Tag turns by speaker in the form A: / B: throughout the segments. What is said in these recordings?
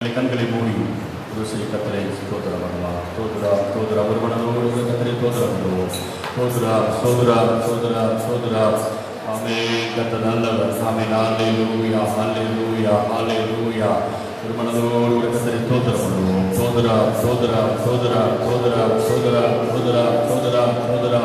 A: கண்களை மூடி யோசை கத்தரை ஸ்தோத்திரம் பண்ணலாம். ஸ்தோத்ரா ஸ்தோத்ரா ஒரு மனதோடு கத்தரை ஸ்தோத்திரம் பண்ணுவோம். ஸ்தோத்ரா ஸ்தோத்ரா ஸ்தோத்ரா ஸ்தோத்ரா. ஆமே கத்த நல்லவர். ஆமே ஹல்லேலூயா ஹல்லேலூயா ஹல்லேலூயா. ஒரு மனதோடு கத்தரை ஸ்தோத்திரம் பண்ணுவோம். ஸ்தோத்ரா ஸ்தோத்ரா ஸ்தோத்ரா ஸ்தோத்ரா ஸ்தோத்ரா ஸ்தோத்ரா ஸ்தோத்ரா ஸ்தோத்ரா.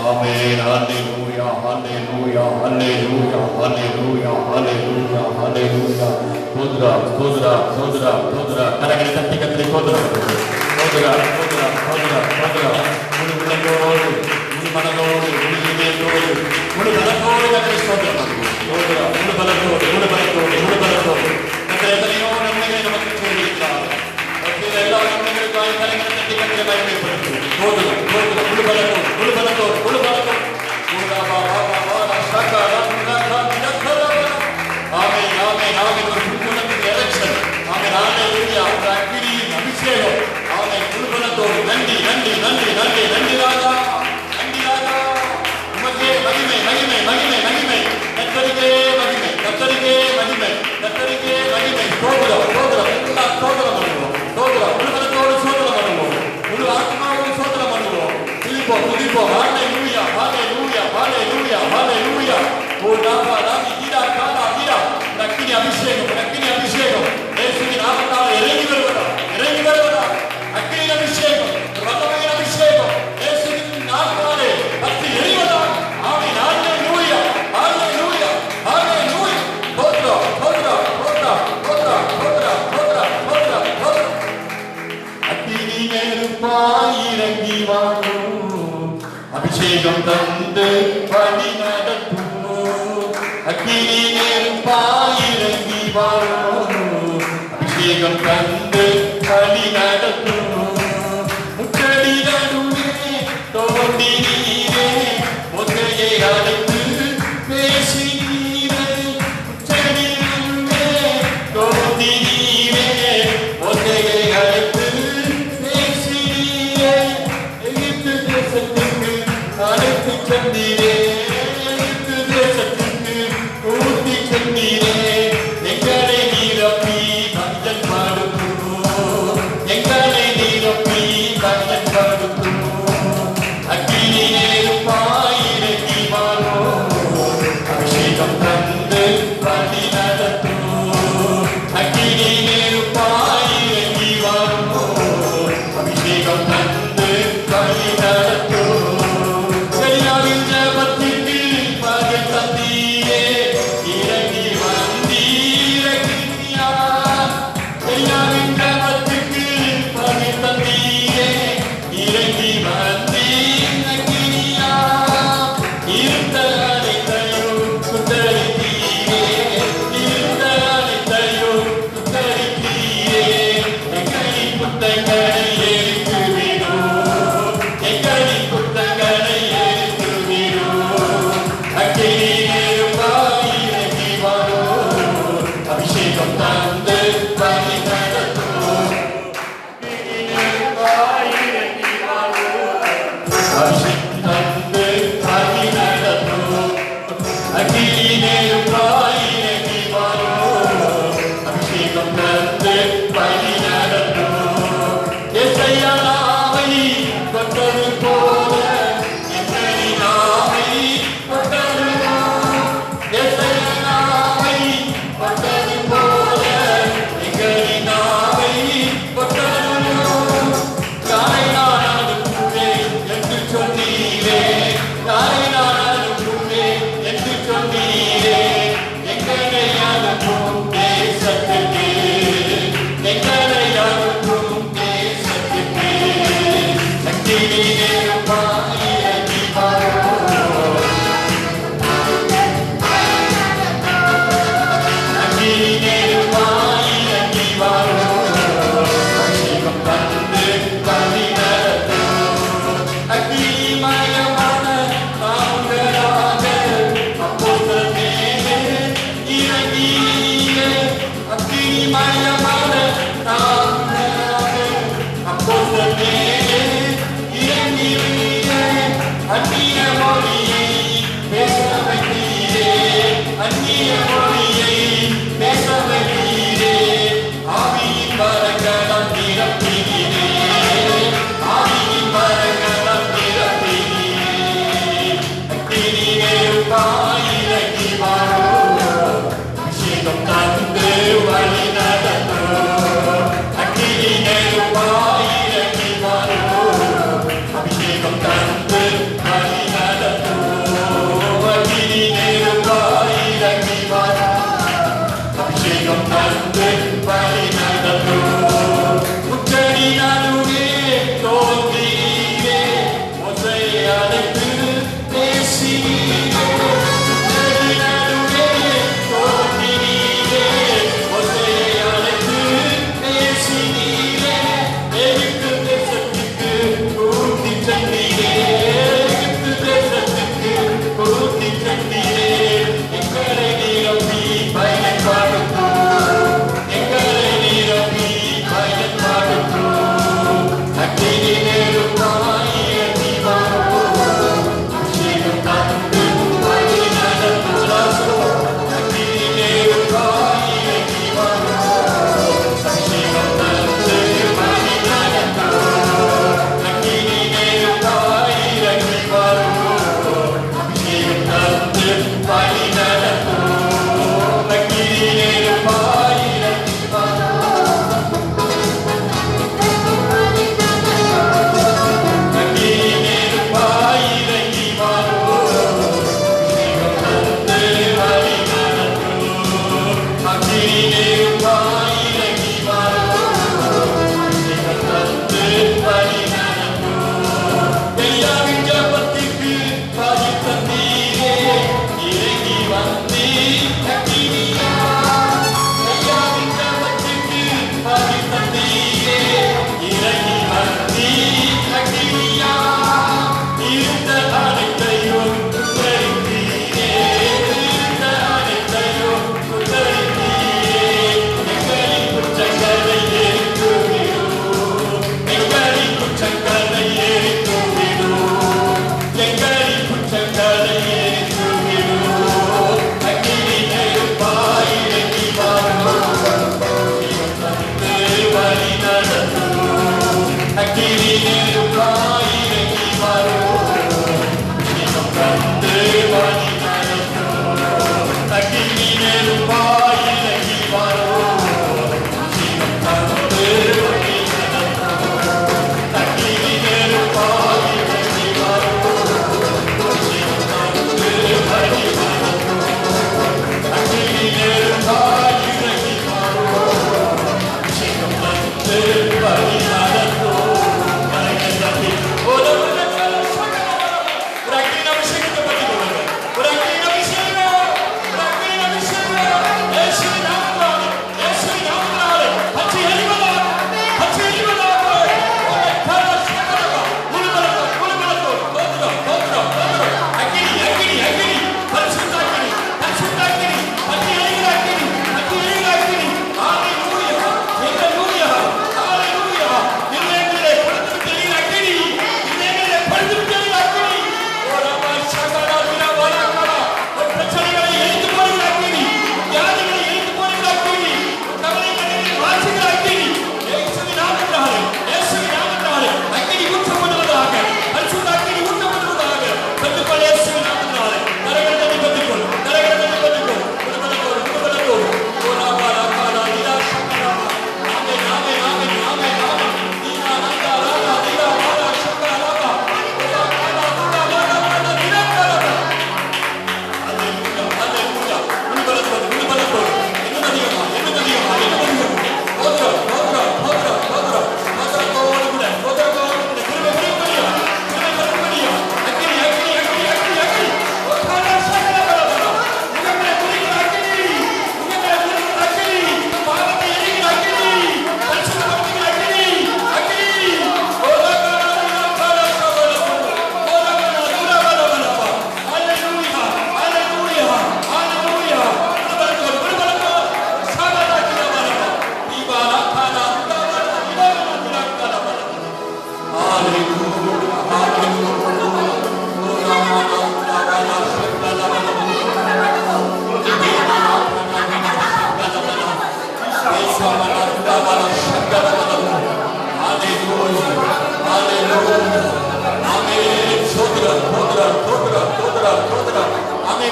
A: ஆமே ஹல்லேலூயா ஹல்லேலூயா ஹல்லேலூயா ஹல்லேலூயா ஹல்லேலூயா ஹல்லேலூயா. ஸ்தோத்ரா ஸ்தோத்ரா ஸ்தோத்ரா ஸ்தோத்ரா. கரங்களை தட்டி கத்தரை ஸ்தோத்திரம் பண்ணுவோம். ஸ்தோத்ரா ஸ்தோத்ரா ஸ்தோத்ரா ஸ்தோத்ரா. முழு உள்ளத்தோடு முழு மனதோடு முழு இதயத்தோடு முழு பலத்தோடு கத்தரை ஸ்தோத்திரம் பண்ணுவோம். ஸ்தோத்ரா முழு பலத்தோடு முழு பலத்தோடு முழு பலத்தோடு. கத்தரை எத்தனையோ நன்மைகளை நமக்கு செய்திருக்கிறார். எல்லா நன்மைகளுக்காக கரங்களை தட்டி கத்தரை மகிமைப்படுத்துவோம். ஸ்தோத்ரா ஸ்தோத்ரா முழு பலத்தோடு முழு பலத்தோடு முழு பலத்தோடு. ஆமென் ஆமென் ஆமென். ஒரு புதுமணத்தின் எலெக்ஷன். ஆமென் ஹல்லேலூயா. ஒரு அக்கினியின் அபிஷேகம். ஆமென். புதுமணத்தோடு நன்றி நன்றி நன்றி நன்றி நன்றி ராஜா நன்றி ராஜா. உமக்கே மகிமை மகிமை மகிமை மகிமை. கர்த்தருக்கே மகிமை கர்த்தருக்கே மகிமை கர்த்தருக்கே மகிமை. ஸ்தோத்திரம் ஸ்தோத்திரம். எல்லா ஸ்தோத்திரம் பண்ணுவோம். ஸ்தோத்திரம் புதுமணத்தோடு ஸ்தோத்திரம் பண்ணுவோம். முழு ஆத்மாவோடு ஸ்தோத்திரம் பண்ணுவோம். துதிப்போம் துதிப்போம். ஹல்லேலூயா ஹல்லேலூயா ஹல்லேலூயா ஹல்லேலூயா. ஓ ராபா ராபி கீரா காரா கீரா. அக்கினி அபிஷேகம் அக்கினி அபிஷேகம். இயேசுவின் நாமத்தால் இறங்கி வருவதா இறங்கி வருவதா. அக்கினி அபிஷேகம் வல்லமையின் அபிஷேகம் இயேசுவின் நாமத்தாலே பற்றி எரிவதா. ஆமென் ஹல்லேலூயா ஹல்லேலூயா ஹல்லேலூயா. ஸ்தோத்ரா ஸ்தோத்ரா ஸ்தோத்ரா ஸ்தோத்ரா ஸ்தோத்ரா ஸ்தோத்ரா ஸ்தோத்ரா ஸ்தோத்ரா. அக்கினி நெருப்பாய் இறங்கி வாரும். அபிஷேகம் தந்து வழி நடத்தும். அக்கினி நெருப்பாய் இறங்கி வாரும். அபிஷேகம் தந்து வழி நடத்தும். முச்சடி நடுவே தோன்றினீரே. முத்தையை அழைத்து பேசினீரே. முச்சடி நடுவே தோன்றினீரே. முத்தையை அழைத்து பேசினீரே. எகிப்து தேசத்துக்கு அழைத்து சென்றீரே. எகிப்து தேசத்துக்கு ஊட்டி சென்றீரே. எங்களை நீரப்பி மஞ்சள் படுத்தும். எங்களை நீரப்பி மஞ்சள் படுத்தும். அக்கினி நெருப்பாய் இறங்கி வாரும். அபிஷேகம் தந்து வழி நடத்தும். அக்கினி நெருப்பாய் இறங்கி வாரும். அபிஷேகம் தந்து வழி நடத்தும். கரியாவின் ஜபத்திற்கு பகல் தந்தீரே. இறங்கி வந்தீர கிருபையா. கரியாவின் ஜபத்திற்கு பகல் தந்தீரே. இறங்கி வந்தீர கிருபையா. இருந்த அனைத்தையும் சுத்தரித்தீரே. இருந்த அனைத்தையும் சுத்தரித்தீரே. எங்களின் புத்தங்களை எடுத்து விடும். எங்களின் புத்தங்களை எடுத்து விடும். அக்கினி நெருப்பாய் இறங்கி வரும். அபிஷேகம் தந்து வழி நடத்தும்.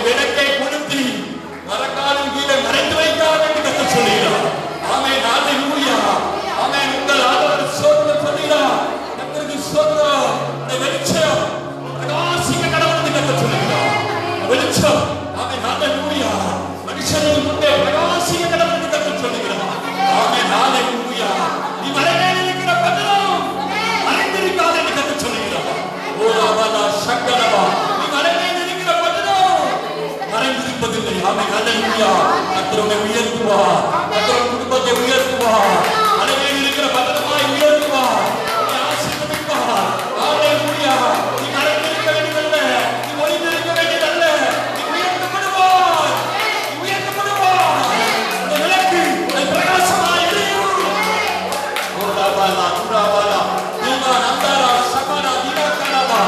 A: விளக்கை கொளுத்தி மரக்காலின் கீழே மறைத்து வைக்காத என்று கர்த்தர் சொல்கிறார். ஆமென், ஹல்லேலூயா. ஆமென், உங்கள் ஆண்டவர் ஸ்தோத்திரம் சொல்கிறார். கர்த்தருக்கு ஸ்தோத்திரம். அந்த வெளிச்சம் பிரகாசிக்க கடவுள் என்று கர்த்தர் சொல்கிறார். வெளிச்சம், ஆமென், ஹல்லேலூயா, மனுஷனின் முன்னே பிரகாசிக்க கடவுள் என்று கர்த்தர் சொல்கிறார். ஆமென், ஹல்லேலூயா. நீ மலைமேல் இருக்கிற பட்டணம் மறைந்திருக்காது என்று கர்த்தர் சொல்கிறார். ஓலாவலா சங்கலவா, நீ மலைமேல் இருக்கிற பட்டணம் மறைந்திருப்பதில்லை. ஆமென், ஹல்லேலூயா. கர்த்தரை உயர்த்துவார், கர்த்தர் குடும்பத்தை உயர்த்துவார், மலைமேல் இருக்கிற பட்டணமாய் உயர்த்துவார், ஆசீர்வதிப்பார். ஹல்லேலூயா. நீ மறைந்திருக்க வேண்டியதல்ல, நீ ஒளிந்திருக்க வேண்டியதல்ல, நீ உயர்த்தப்படுவார், நீ உயர்த்தப்படுவார். அந்த விளக்கு அது பிரகாசமாய் எரியும். ஓலாவலா உராவலா நீமா நந்தாரா சமரா தினகரவா,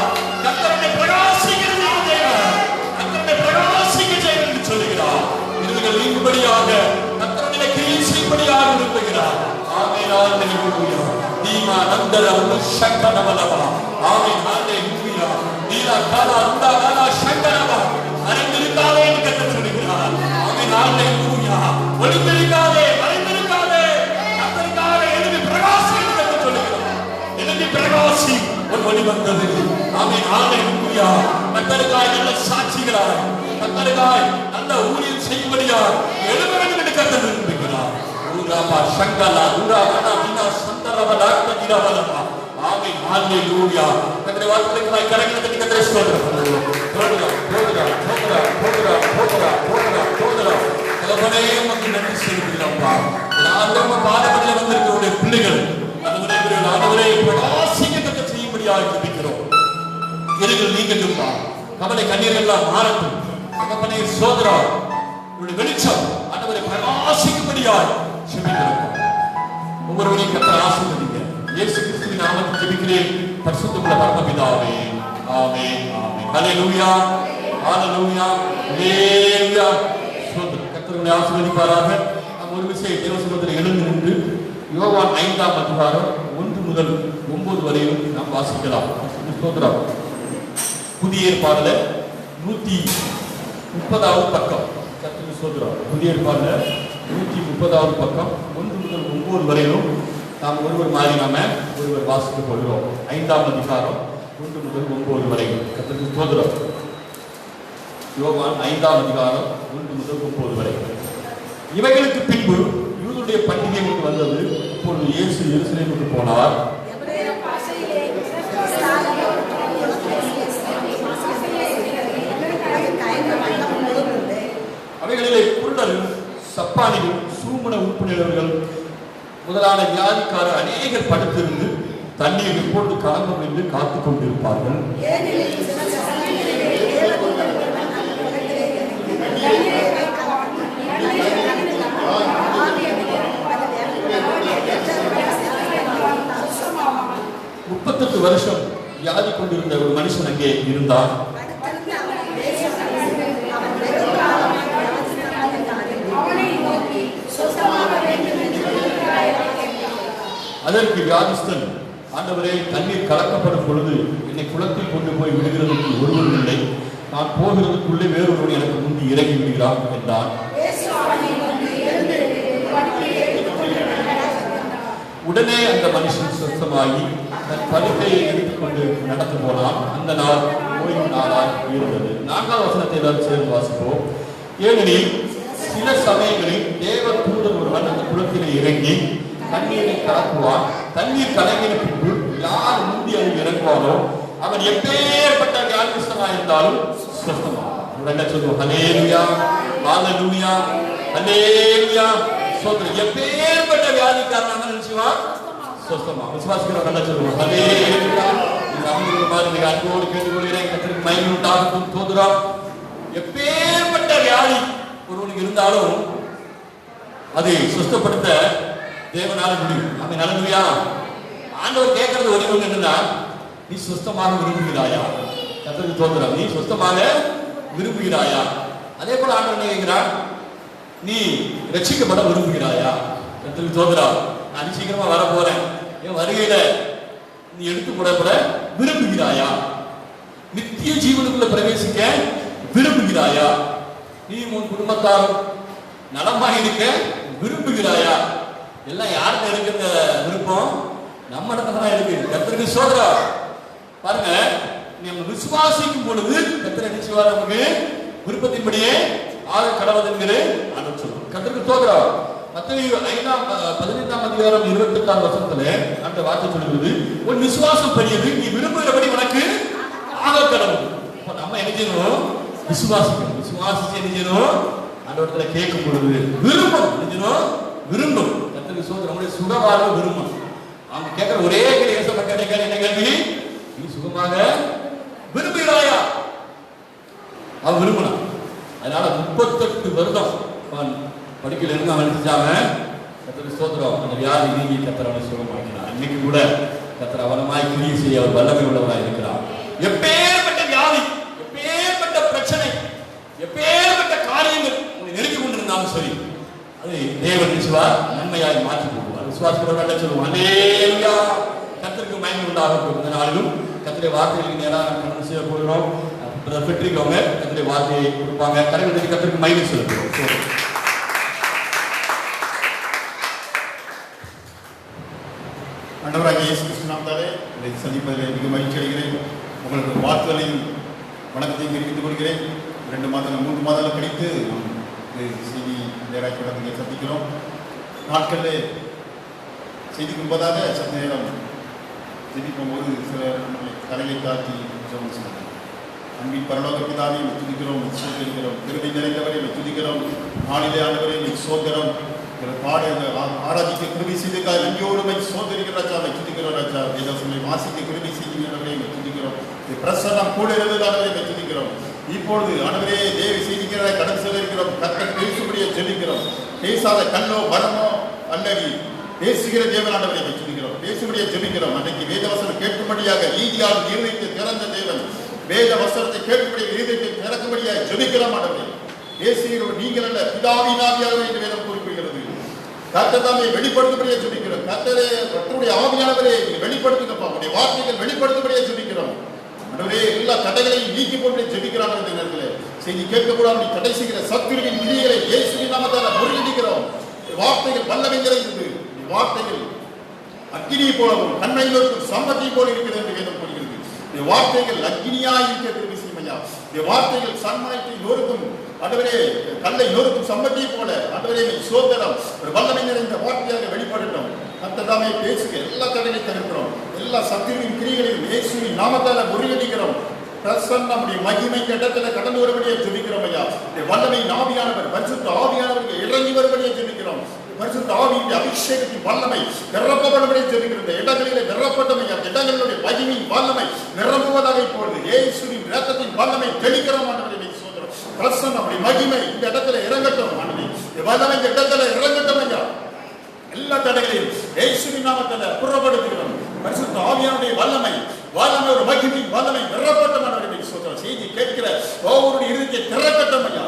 A: கர்த்தரை பிரகாசிக்கிறது தேவன், கர்த்தரை பிரகாசிக்க செய்வது என்று சொல்கிறார். இருள்கள் நீங்கும்படியாக கர்த்தரை கிரியை செய்யும்படியாக விரும்புகிறார். ஆமென், ஹல்லேலூயா. நீமா நந்தரா சங்கரவலவா, ஆமென், ஹல்லேலூயா. நீலா காலா உண்டா காலா சங்கரவா, மறைந்திருக்காதே என்று கர்த்தர் சொல்கிறார். ஆமென், ஹல்லேலூயா. ஒளிந்திருக்காதே, மறைந்திருக்காதே, கர்த்தருக்காக எழுதி பிரகாசி என்று கர்த்தர் சொல்கிறார். எழுதி பிரகாசி, ஒரு ஒளி வந்தது. ஆமென், ஹல்லேலூயா. கர்த்தருக்காய் நல்ல சாட்சிகளாய், கர்த்தருக்காய் நல்ல ஊழியம் செய்யும்படியாய் எழுத வேண்டும் என்று கர்த்தர் விரும்புகிறார். ஊராபா சங்கலா ஊராபனா வினா சந்தரவலா கதிரவலா. ஆமென், ஹல்லேலூயா. கர்த்தருடைய வார்த்தைகளுக்காய் கரங்களை தட்டி கர்த்தரை ஸ்தோத்திரம் பண்ணுவோம். போடுறா போடுறா போடுறா போடுறா போடுறா போடுறா போடுறா. தகப்பனே, உமக்கு நன்றி செலுத்துகிறோம்ப்பா. ஆண்டவரே, பாதபடியில் வந்திருக்கிற பிள்ளைகள் ஆண்டவரே பிரகாசிக்க கர்த்தர் செய்யும்படியாக ஜெபிக்கிறோம். இருள் நீங்கட்டும்பா, கவலை கண்ணீர் எல்லாம் மாறட்டும். தகப்பனே, ஸ்தோத்திரம். உங்களுடைய வெளிச்சம் ஆண்டவரே பிரகாசிக்கும்படியாய் ஜெபிக்கிறோம். ஒவ்வொருவரையும் கர்த்தர் ஆசீர்வதிங்க. இயேசு கிறிஸ்துவின் நாமத்தில் ஜெபிக்கிறேன் பரிசுத்தமுள்ள பரமபிதாவே. ஆமென், ஆமென். ஹல்லேலூயா, ஹல்லேலூயா, ஹல்லேலூயா. ஸ்தோத்திரம். கர்த்தர் உங்களை ஆசீர்வதிப்பாராக. நாம் ஒரு விஷயம் தேவசமூகத்தில் எழுந்து நின்று யோவான் 5ஆம் அதிகாரம் 1 முதல் 9 வரையும் நாம் வாசிக்கலாம். ஸ்தோத்திரம். புதிய ஏற்பாடுல 130வது பக்கம். கர்த்தருக்கு ஸ்தோத்திரம். புதிய ஏற்பாடுல 130வது பக்கம் 1 முதல் 9 வரையிலும் நாம் ஒருவர் மாறி ஒருவர் வாசித்துக் கொள்கிறோம். 5ஆம் அதிகாரம் 1 முதல் 9 வரை. கர்த்தருக்கு ஸ்தோத்திரம். யோவான் 5ஆம் அதிகாரம் 1 முதல் 9 வரை. இவைகளுக்கு பின்பு யூதருடைய பண்டிகை வந்தது. அப்பொழுது இயேசு எருசலேமுக்கு போனார். அவைகளிலே குருடர்கள், சப்பானிகள், சூமண உறுப்பினர்கள் முதலான வியாதிக்காரர் அநேகர் படுத்திருந்து தண்ணீர் எப்பொழுது கலங்கும் என்று காத்துக் கொண்டிருப்பார்கள். முப்பத்தெட்டு வருஷம் வியாதி கொண்டிருந்த ஒரு மனுஷன் அங்கே இருந்தார். அதற்கு வியாதிஸ்தன், ஆண்டவரே, தண்ணீர் கலக்கப்படும் பொழுது என்னை குளத்தில் கொண்டு போய் விடுகிறதுக்கு ஒருவரும் இல்லை. நான் போகிறதுக்குள்ளே வேறொருவன் எனக்கு முந்தி இறங்கி விடுகிறான் என்றான். உடனே அந்த மனுஷன் சுத்தமாகி தன் படுக்கையை எடுத்துக்கொண்டு நடந்து போனான். அந்த நாள் ஓய்வு நாளாய் இருந்தது. 4ஆம் வசனத்தை எல்லாரும் சேர்ந்து வாசிப்போம். ஏனெனில் சில சமயங்களில் தேவ தூதன் ஒருவன் அந்த குளத்திலே இறங்கி தண்ணீரை கலக்குவான். தண்ணீர் கலங்கின பின்பு யார் முந்தி அதில் இறங்குவானோ அவன் எப்பேற்பட்ட வியாதிஸ்தனாக இருந்தாலும் சுத்தமாவான். என்ன சொல்லுவோம்? ஹல்லேலூயா, ஹல்லேலூயா, ஹல்லேலூயா. சோதரன் எப்பேற்பட்ட வியாதிக்காரனாக நினைச்சுவான் சுத்தமா. விசுவாசிக்கிறோம். என்ன சொல்லுவோம்? ஹல்லேலூயா. இந்த அன்பு மாதிரி அன்போடு கேட்டுக்கொள்கிறேன். கர்த்தருக்கு மகிமை உண்டாகட்டும். சோதரம், எப்பேற்பட்ட வியாதி ஒருவனுக்கு இருந்தாலும் அதை சுத்தப்படுத்த தேவனால முடியும். ஆமென், ஹல்லேலூயா. ஆண்டவர் கேட்கறது ஒரே ஒன்று என்னன்னா, நீ சுத்தமாக விரும்புகிறாயா? கர்த்தருக்கு ஸ்தோத்திரம். நீ சுத்தமாக விரும்புகிறாயா? அதே போல ஆண்டவர் என்ன கேட்கிறார்? நீ ரட்சிக்கப்பட விரும்புகிறாயா? கர்த்தருக்கு ஸ்தோத்திரம். நான் சீக்கிரமா வர போறேன், என் வருகையில நீ எடுத்து போடப்பட விரும்புகிறாயா? நித்திய ஜீவனுக்குள்ள பிரவேசிக்க விரும்புகிறாயா? நீ உன் குடும்பத்தாரும் நலமாக இருக்க விரும்புகிறாயா? எல்லாம் யார்கிட்ட இருக்கிற விருப்பம்? நம்ம இடத்துல தான் இருக்கு. கர்த்தருக்கு ஸ்தோத்திரம். பாருங்க, நம்ம விசுவாசிக்கும் பொழுது கர்த்தர் என்ன செய்வார்? நமக்கு விருப்பத்தின்படியே ஆக கடவுள் என்கிற ஆண்டவர் சொல்லுவார். கர்த்தருக்கு ஸ்தோத்திரம். மத்தேயு 15ஆம் அதிகாரம் 28ஆம் வசனத்திலே அந்த வார்த்தை சொல்லுகிறது, உன் விசுவாசம் பெரியது, நீ விரும்புகிறபடி உனக்கு ஆக கடவுள். இப்ப நம்ம என்ன செய்யணும்? விசுவாசிக்கணும். விசுவாசிச்சு என்ன செய்யணும்? ஆண்டவரத்துல கேட்கும் பொழுது விரும்பும். என்ன செய்யணும்? விரும்பும். கர்த்தருக்கு ஸ்தோத்திரம். நம்முடைய சுகமாக விரும்பும். அவங்க கேட்கிற ஒரே கேள்வி, என்ன கேள்வி? நீ சுகமாக விரும்புகிறாயா? அவன் விரும்பினான். அதனால 38 வருடம் அவன் படிக்கல இருந்து அவன் நினைச்சாங்க. கர்த்தருக்கு ஸ்தோத்திரம். அந்த வியாதி நீங்கி கர்த்தர் அவனை சுகமாக்கினார். இன்னைக்கு கூட கர்த்தர் அவனமாய் கிரியை செய்ய அவர் வல்லமை உள்ளவராய் இருக்கிறார். எப்பேற்பட்ட வியாதி, எப்பேற்பட்ட பிரச்சனை, எப்பேற்பட்ட காரியங்கள் உங்களை நெருங்கி கொண்டிருந்தாலும் சரி, அது தேவன் நிச்சயமாய் நன்மையாய் மாற்றி கொள்வார். விசுவாசிக்கிறவர்கள் சொல்லுவாங்க, அல்லேலூயா, கர்த்தருக்கு மகிமை உண்டாகட்டும். இந்த நாளிலும் கர்த்தருடைய வார்த்தைகளுக்கு நேராக நம்ம செய்ய போகிறோம். பெற்றிருக்கவங்க கர்த்தருடைய வார்த்தையை கொடுப்பாங்க. கரைகள் கர்த்தருக்கு மகிமை செலுத்துவோம்.
B: ஆண்டவராகிய இயேசு கிறிஸ்து நாமத்தாலே இதை சந்திப்பதில் மிக மகிழ்ச்சி அடைகிறேன். உங்களுக்கு வாழ்த்துக்களையும் வணக்கத்தையும் தெரிவித்துக் கொள்கிறேன். 2 மாதங்கள் 3 மாதங்கள் கழித்து செய்தி நேராக இங்கே சந்திக்கிறோம். நாட்களில் செய்திக்கு முன்பதாக சற்று நேரம் ஜெபிக்கும் போது சில தலையை தாக்கி ஜெபம் செய்கிறோம். அன்பின் பரலோக பிதாவை துதிக்கிறோம், சோதரிக்கிறோம். கிருபை நிறைந்தவரை துதிக்கிறோம். நாளிலே ஆண்டவரை சோதரம் பாட ஆராதிக்க கிருபை செய்திருக்கார். நன்றியோடு சோதரிக்கிற ராஜாவை துதிக்கிறோம். ராஜா வேதவசங்களை வாசிக்க கிருபை செய்கிறவரை துதிக்கிறோம். பிரசன்னம் கூட இருந்ததானவரை துதிக்கிறோம். இப்பொழுது ஆண்டவரே தேவ செய்திக்கிறதை கடன் செல்லிருக்கிறோம். கர்த்தர் பேசும்படியே ஜெபிக்கிறோம். பேசாத கண்ணோ மரமோ அல்லது பேசுகிற தேவன் ஆண்டவரை துதிக்கிறோம். பேசும்படியே ஜெபிக்கிறோம். அன்றைக்கு வேதவசனம் கேட்கும்படியாக நீதியால் இருதயத்தை திறந்த தேவன் வேத வசனத்தை கேட்கும்படி இருதயத்தை திறக்கும்படியாக ஜெபிக்கிறோம். ஆண்டவரே பேசுகிறோம். நீங்கள் அல்ல, பிதாவின் ஆவியானவர் என்று வேதம் குறிப்பிடுகிறது. கர்த்தர் தாமே வெளிப்படுத்தும்படியே ஜெபிக்கிறோம். கர்த்தரே கர்த்தருடைய ஆவியானவரே வெளிப்படுத்துங்கப்பா, உங்களுடைய வார்த்தைகள் வெளிப்படுத்தும்படியே ஜெபிக்கிறோம். ஆண்டவரே எல்லா தடைகளையும் நீக்கி போட்டு ஜெபிக்கிறாங்க. இந்த நேரத்தில் செய்தி கேட்கக்கூடாது நீ தடை செய்கிற சத்துருவின் கிரியைகளை இயேசுவின் நாமத்தால் முறியடிக்கிறோம். வார்த்தைகள் வல்லமை நிறைந்தது. வார்த்தைகள் அக்கினியை போலவும் கண்மையிலோருக்கும் சம்பத்தை போல இருக்கிறது என்று வேதம் கூறுகிறது. வார்த்தைகள் அக்கினியாய் இருக்கிறது. வார்த்தைகள் சன்மானத்தை நொறுக்கும் ஆண்டவரே, கல்லை நொறுக்கும் சம்பத்தியை போல ஆண்டவரே சோதரம் ஒரு வல்லமை நிறைந்த வார்த்தையாக வெளிப்படட்டும். கர்த்தர் பேசுக. எல்லா தடைகளை தடுக்கிறோம். எல்லா சத்துருவின் கிரியைகளையும் இயேசுவின் நாமத்தால முறியடிக்கிறோம். நம்முடைய மகிமை இடத்துல கடந்து வரும்படியே ஜெபிக்கிறோம். ஐயா, வல்லமை ஆவியானவர் பரிசுத்த ஆவியானவருக்கு இறங்கி வரும்படியே ஜெபிக்கிறோம். பரிசுத்த ஆவியின் அபிஷேகத்தின் வல்லமை நிரப்பப்படும்படியே ஜெபிக்கிறோம். இடங்களிலே நிரப்பட்டும் ஐயா. இடங்களுடைய மகிமையின் வல்லமை நிரம்புவதாக இப்பொழுது இயேசுவின் இரத்தத்தின் வல்லமை தெளிக்கிறோம். ஆண்டவரே சோதரம் பிரசன்னம் நம்முடைய மகிமை இந்த இடத்துல இறங்கட்டும். ஆண்டவரே வல்லமை இந்த இடத்துல இறங்கட்டும் ஐயா. எல்லா தடைகளையும் இயேசுவின் நாமத்தால புறப்படுத்துகிறோம். பரிசுத்த ஆவியானுடைய வல்லமை ஒரு மகிமை வல்லமை நிரப்பட்டும். சோதரம் செய்தி கேட்கிற ஒவ்வொருடைய இருதயத்தை திறக்கட்டும் ஐயா.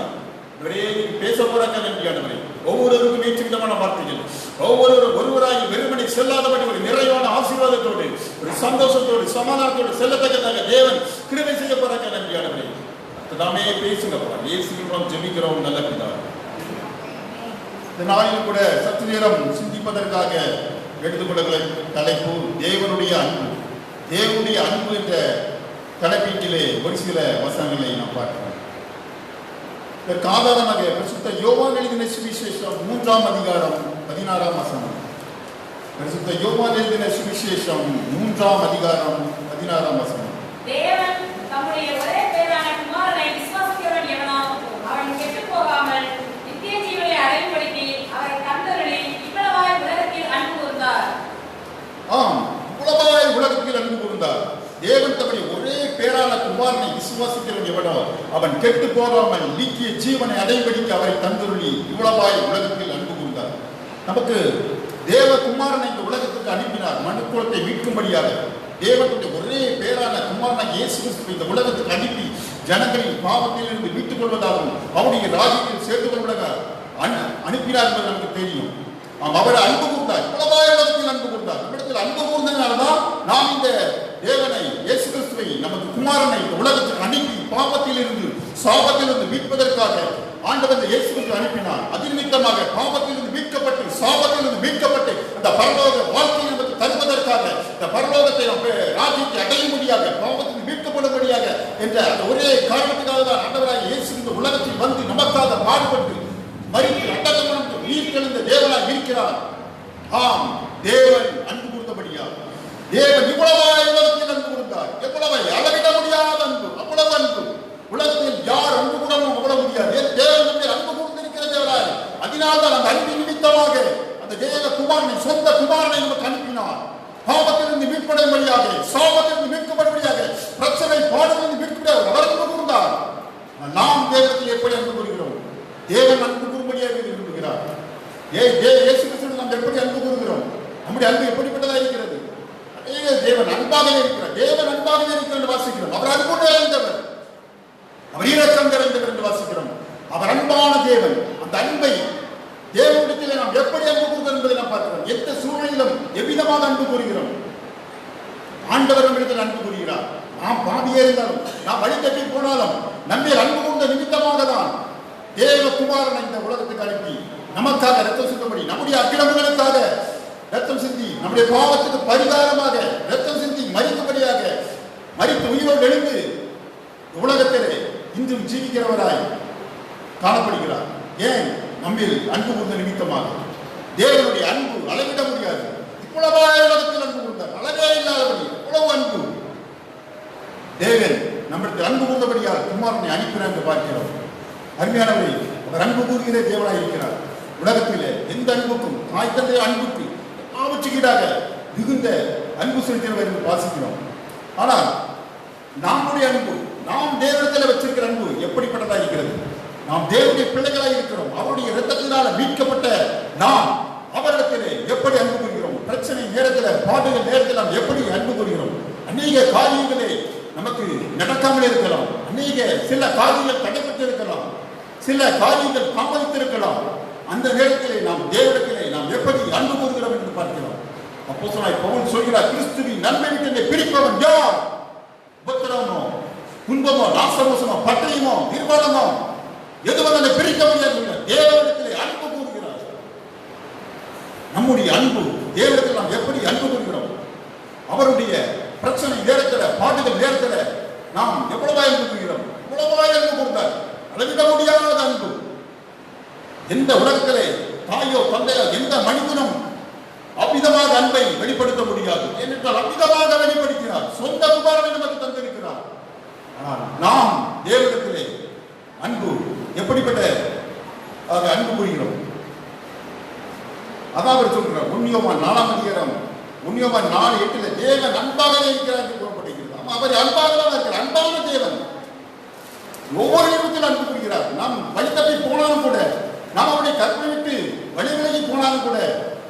B: பேச போறாங்க நன்றியானவரே. ஒவ்வொருவருக்கும் ஏற்றுவிதமான வார்த்தைகள், ஒருவராய் வெறுமனை செல்லாதபடி ஒரு நிறைவான ஆசீர்வாதத்தோடு ஒரு சந்தோஷத்தோடு சமாதானத்தோடு செல்லத்தக்கதாக தேவன் கிருபை செய்ய போறாங்க நன்றியானவரே. தாமே பேசுங்கப்பா. இயேசுவின் ஜெபிக்கிறோம் நல்ல பிதாவே. இந்த நாளில் கூட சற்று நேரம் சிந்திப்பதற்காக எடுத்துக்கொள்ள தலைப்பு தேவனுடைய அன்பு. தேவனுடைய அன்பு என்ற தலைப்பீட்டிலே ஒரு சில வசனங்களை நாம் பார்க்கிறோம். இதற்கு ஆதாரமாக பரிசுத்த யோவான் எழுதின சுவிசேஷம் 3ஆம் அதிகாரம் 16ஆம் வசனம். பரிசுத்த யோவான் எழுதின சுவிசேஷம் 3ஆம் அதிகாரம் 16ஆம் வசனம்.
C: தேவன் தம்முடைய ஒரே பேரான குமாரனை விசுவாசிக்கிறவன் எவனோ அவன் கெட்டுப் போகாமல் நித்திய ஜீவனை அடையும்படிக்கு அவரை தந்தருளி இவ்வளவாய் உலகத்தில் அன்பு கூர்ந்தார்.
B: ஆம், இவ்வளவாய் உலகத்தில் அன்பு கூர்ந்தார். தேவன் தம்முடைய ஒரே பேரான குமாரனை விசுவாசிக்கிறவன் எவனோ அவன் கெட்டு போகாமல் நித்திய ஜீவனை அடையும்படிக்கு அவரை தந்தருளி இவ்வளவாய் உலகத்தில் அன்பு கூர்ந்தார். நமக்கு தேவ குமாரனை இந்த உலகத்துக்கு அனுப்பினார் மனுக்குலத்தை மீட்கும்படியாக. தேவனுடைய ஒரே பேரான குமாரனை இயேசு கிறிஸ்துவை இந்த உலகத்துக்கு அனுப்பி ஜனங்களின் பாவத்தில் இருந்து மீட்டுக் கொள்வதாகவும் அவருடைய ராஜ்யத்தில் சேர்த்துக் கொள்வதாக அனுப்பினார் என்பது நமக்கு தெரியும். அவரை அன்பு கூர்ந்தார். இவ்வளவாய் உலகத்தில் அன்பு கூர்ந்தார். நம்மிடத்தில் அன்பு கூர்ந்ததுனால்தான் நாம் இந்த தேவனை, இயேசு கிறிஸ்துவை, நமது குமாரனை உலகத்துக்கு அனுப்பி பாவத்தில் இருந்து சாபத்தில் இருந்து மீட்பதற்காக ஆண்டவர் இயேசு கிறிஸ்து அனுப்பினார். அதன் நிமித்தமாக பாவத்தில் இருந்து மீட்கப்பட்டு சாபத்தில் இருந்து மீட்கப்பட்டு அந்த பரலோக வாழ்க்கையை நமக்கு தருவதற்காக, இந்த பரலோகத்தை ராஜ்யத்தை அடையும்படியாக, பாவத்தில் மீட்கப்படும்படியாக என்ற அந்த ஒரே காரணத்துக்காக தான் ஆண்டவராகிய இயேசு இந்த உலகத்தில் வந்து நமக்காக பாடுபட்டு மரித்து அடக்கமடைந்து உயிர்த்தெழுந்த தேவனாய் இருக்கிறார். ஆம், தேவன் அன்பு கூர்ந்தபடியார். தேவன் இவ்வளவாய் உலகத்தில் அன்பு கூர்ந்தார். எவ்வளவை அளவிட முடியாத அன்பு, அவ்வளவு அன்பு. உலகத்தில் யார் அன்பு கூடவும் அவ்வளவு முடியாது. தேவன் அன்பு கூர்ந்திருக்கிற தேவனாய், அதனால்தான் அந்த அன்பின் நிமித்தமாக அந்த தேவ குமாரனை, சொந்த குமாரனை நமக்கு அனுப்பினார். பாவத்திலிருந்து மீட்படும்படியாக, சாபத்திலிருந்து மீட்கப்படும்படியாக, பிரச்சனை பாடலிருந்து மீட்கப்பட அவர் அன்பு கூர்ந்தார். நாம் தேவத்தில் எப்படி அன்பு கூறுகிறோம்? தேவன் அன்பு கூறும்படியாக விரும்புகிறார். இயேசு கிறிஸ்துவை நாம் எப்படி அன்பு கூறுகிறோம்? நம்முடைய அன்பு எப்படிப்பட்டதாக இருக்கிறது? தேவன் அன்பாகவே இருக்கிறார். தேவன் அன்பாகவே இருக்கிறார் என்று வாசிக்கிறோம். அவர் அன்பு நிறைந்தவர், அவர் இரக்கம் நிறைந்தவர் என்று வாசிக்கிறோம். அவர் அன்பான தேவன். அந்த அன்பை தேவனிடத்திலே நாம் எப்படி அன்பு கூறுகிறோம் என்பதை நாம் பார்க்கிறோம். எந்த சூழ்நிலையிலும் எவ்விதமாக அன்பு கூறுகிறோம்? ஆண்டவர் நம்மிடத்தில் அன்பு கூறுகிறார். நாம் பாவியே இருந்தாலும், நாம் வழித்தட்டி போனாலும், நம்மை அன்பு கூர்ந்த நிமித்தமாக தான் தேவகுமாரனை இந்த உலகத்துக்கு அனுப்பி நமக்காக ரத்தம் சிந்தபடி, நம்முடைய அக்கிரமங்களுக்காக ரத்தம் சிந்தி, நம்முடைய பாவத்துக்கு பரிகாரமாக ரத்தம் சிந்தி மரிக்கும்படியாக, மரித்து உயிரோடு எழுந்து உலகத்திலே இன்றும் ஜீவிக்கிறவராய் காணப்படுகிறார். ஏன்? நம்மில் அன்பு கூர்ந்த நிமித்தமாக. தேவனுடைய அன்பு அளவிட முடியாது. இவ்வளவாய் உலகத்தில் அன்பு கூர்ந்தார். அளவே இல்லாதபடி இவ்வளவு அன்பு. தேவன் நம்மளுக்கு அன்பு கூர்ந்தபடியால் குமாரனை அனுப்பினார் என்று பார்க்கிறோம். அருமையானவரை, அவர் அன்பு கூறுகிற தேவனாய் இருக்கிறார். உலகத்திலே எந்த அன்புக்கும், தாய் தந்தை அன்புக்கு ஆவற்றுக்கீடாக மிகுந்த அன்பு செலுத்தினவர் என்று வாசிக்கிறோம். ஆனால் நம்முடைய அன்பு, நாம் தேவனிடத்தில் வச்சிருக்கிற அன்பு எப்படிப்பட்டதாக இருக்கிறது? நாம் தேவனுடைய பிள்ளைகளாக இருக்கிறோம். அவருடைய இரத்தத்தினால மீட்கப்பட்ட நாம் அவரிடத்திலே எப்படி அன்பு கூறுகிறோம்? பிரச்சனை நேரத்தில், பாடுகள் நேரத்தில் நாம் எப்படி அன்பு கூறுகிறோம்? அநேக காரியங்களே நமக்கு நடக்காமல் இருக்கலாம். அநேக சில காரியங்கள் தடைப்பட்டு இருக்கலாம். சில காரியங்கள் தாமதித்திருக்கலாம். அந்த நேரத்திலே நாம் தேவனிடத்திலே நாம் எப்படி அன்பு கூறுகிறோம் என்று பார்க்கிறோம். அப்போஸ்தலனாகிய பவுல் சொல்கிறார், கிறிஸ்துவின் நன்மை விட்டு பிரிப்பவன் யார்? உபத்திரவமோ, துன்பமோ, நாசமோசமோ, பட்டயமோ, நிர்வாணமோ, எதுவரை பிரிக்க முடியாது. தேவனிடத்திலே அன்பு கூறுகிறார். நம்முடைய அன்பு தேவனிடத்தில் நாம் எப்படி அன்பு கூறுகிறோம்? அவருடைய பிரச்சனை நேரத்தில், பாடுகள் நேரத்தில் நாம் எவ்வளவாய் அன்பு கூறுகிறோம்? எவ்வளவாய் அன்பு கூர்ந்தார். அளவிட முடியாத அன்பு. எந்த உலகத்திலே தாயோ தந்தையோ எந்த மனிதனும் அவ்விதமாக அன்பை வெளிப்படுத்த முடியாது. ஏனென்றால் அவ்விதமாக வெளிப்படுத்தினார். சொந்த குமாரனை நமக்கு தந்திருக்கிறார். ஆனால் நாம் தேவனிடத்திலே அன்பு எப்படிப்பட்ட அன்பு கூறுகிறோம்? அதான் அவர் சொல்கிறார். 1 யோவான் 4ஆம் அதிகாரம் 1 யோவான் 4:8 தேவன் அன்பாகவே இருக்கிறார் என்று கூறப்பட்டிருக்கிறது. அவர் அன்பாக தான் இருக்கிறார். அன்பான தேவன் ஒவ்வொரு இடத்திலும் அன்பு கூறுகிறார். நாம் வழி தப்பி போனாலும் கூட, நாம் அவருடைய கற்பனை விட்டு வழி விலகி போனாலும் கூட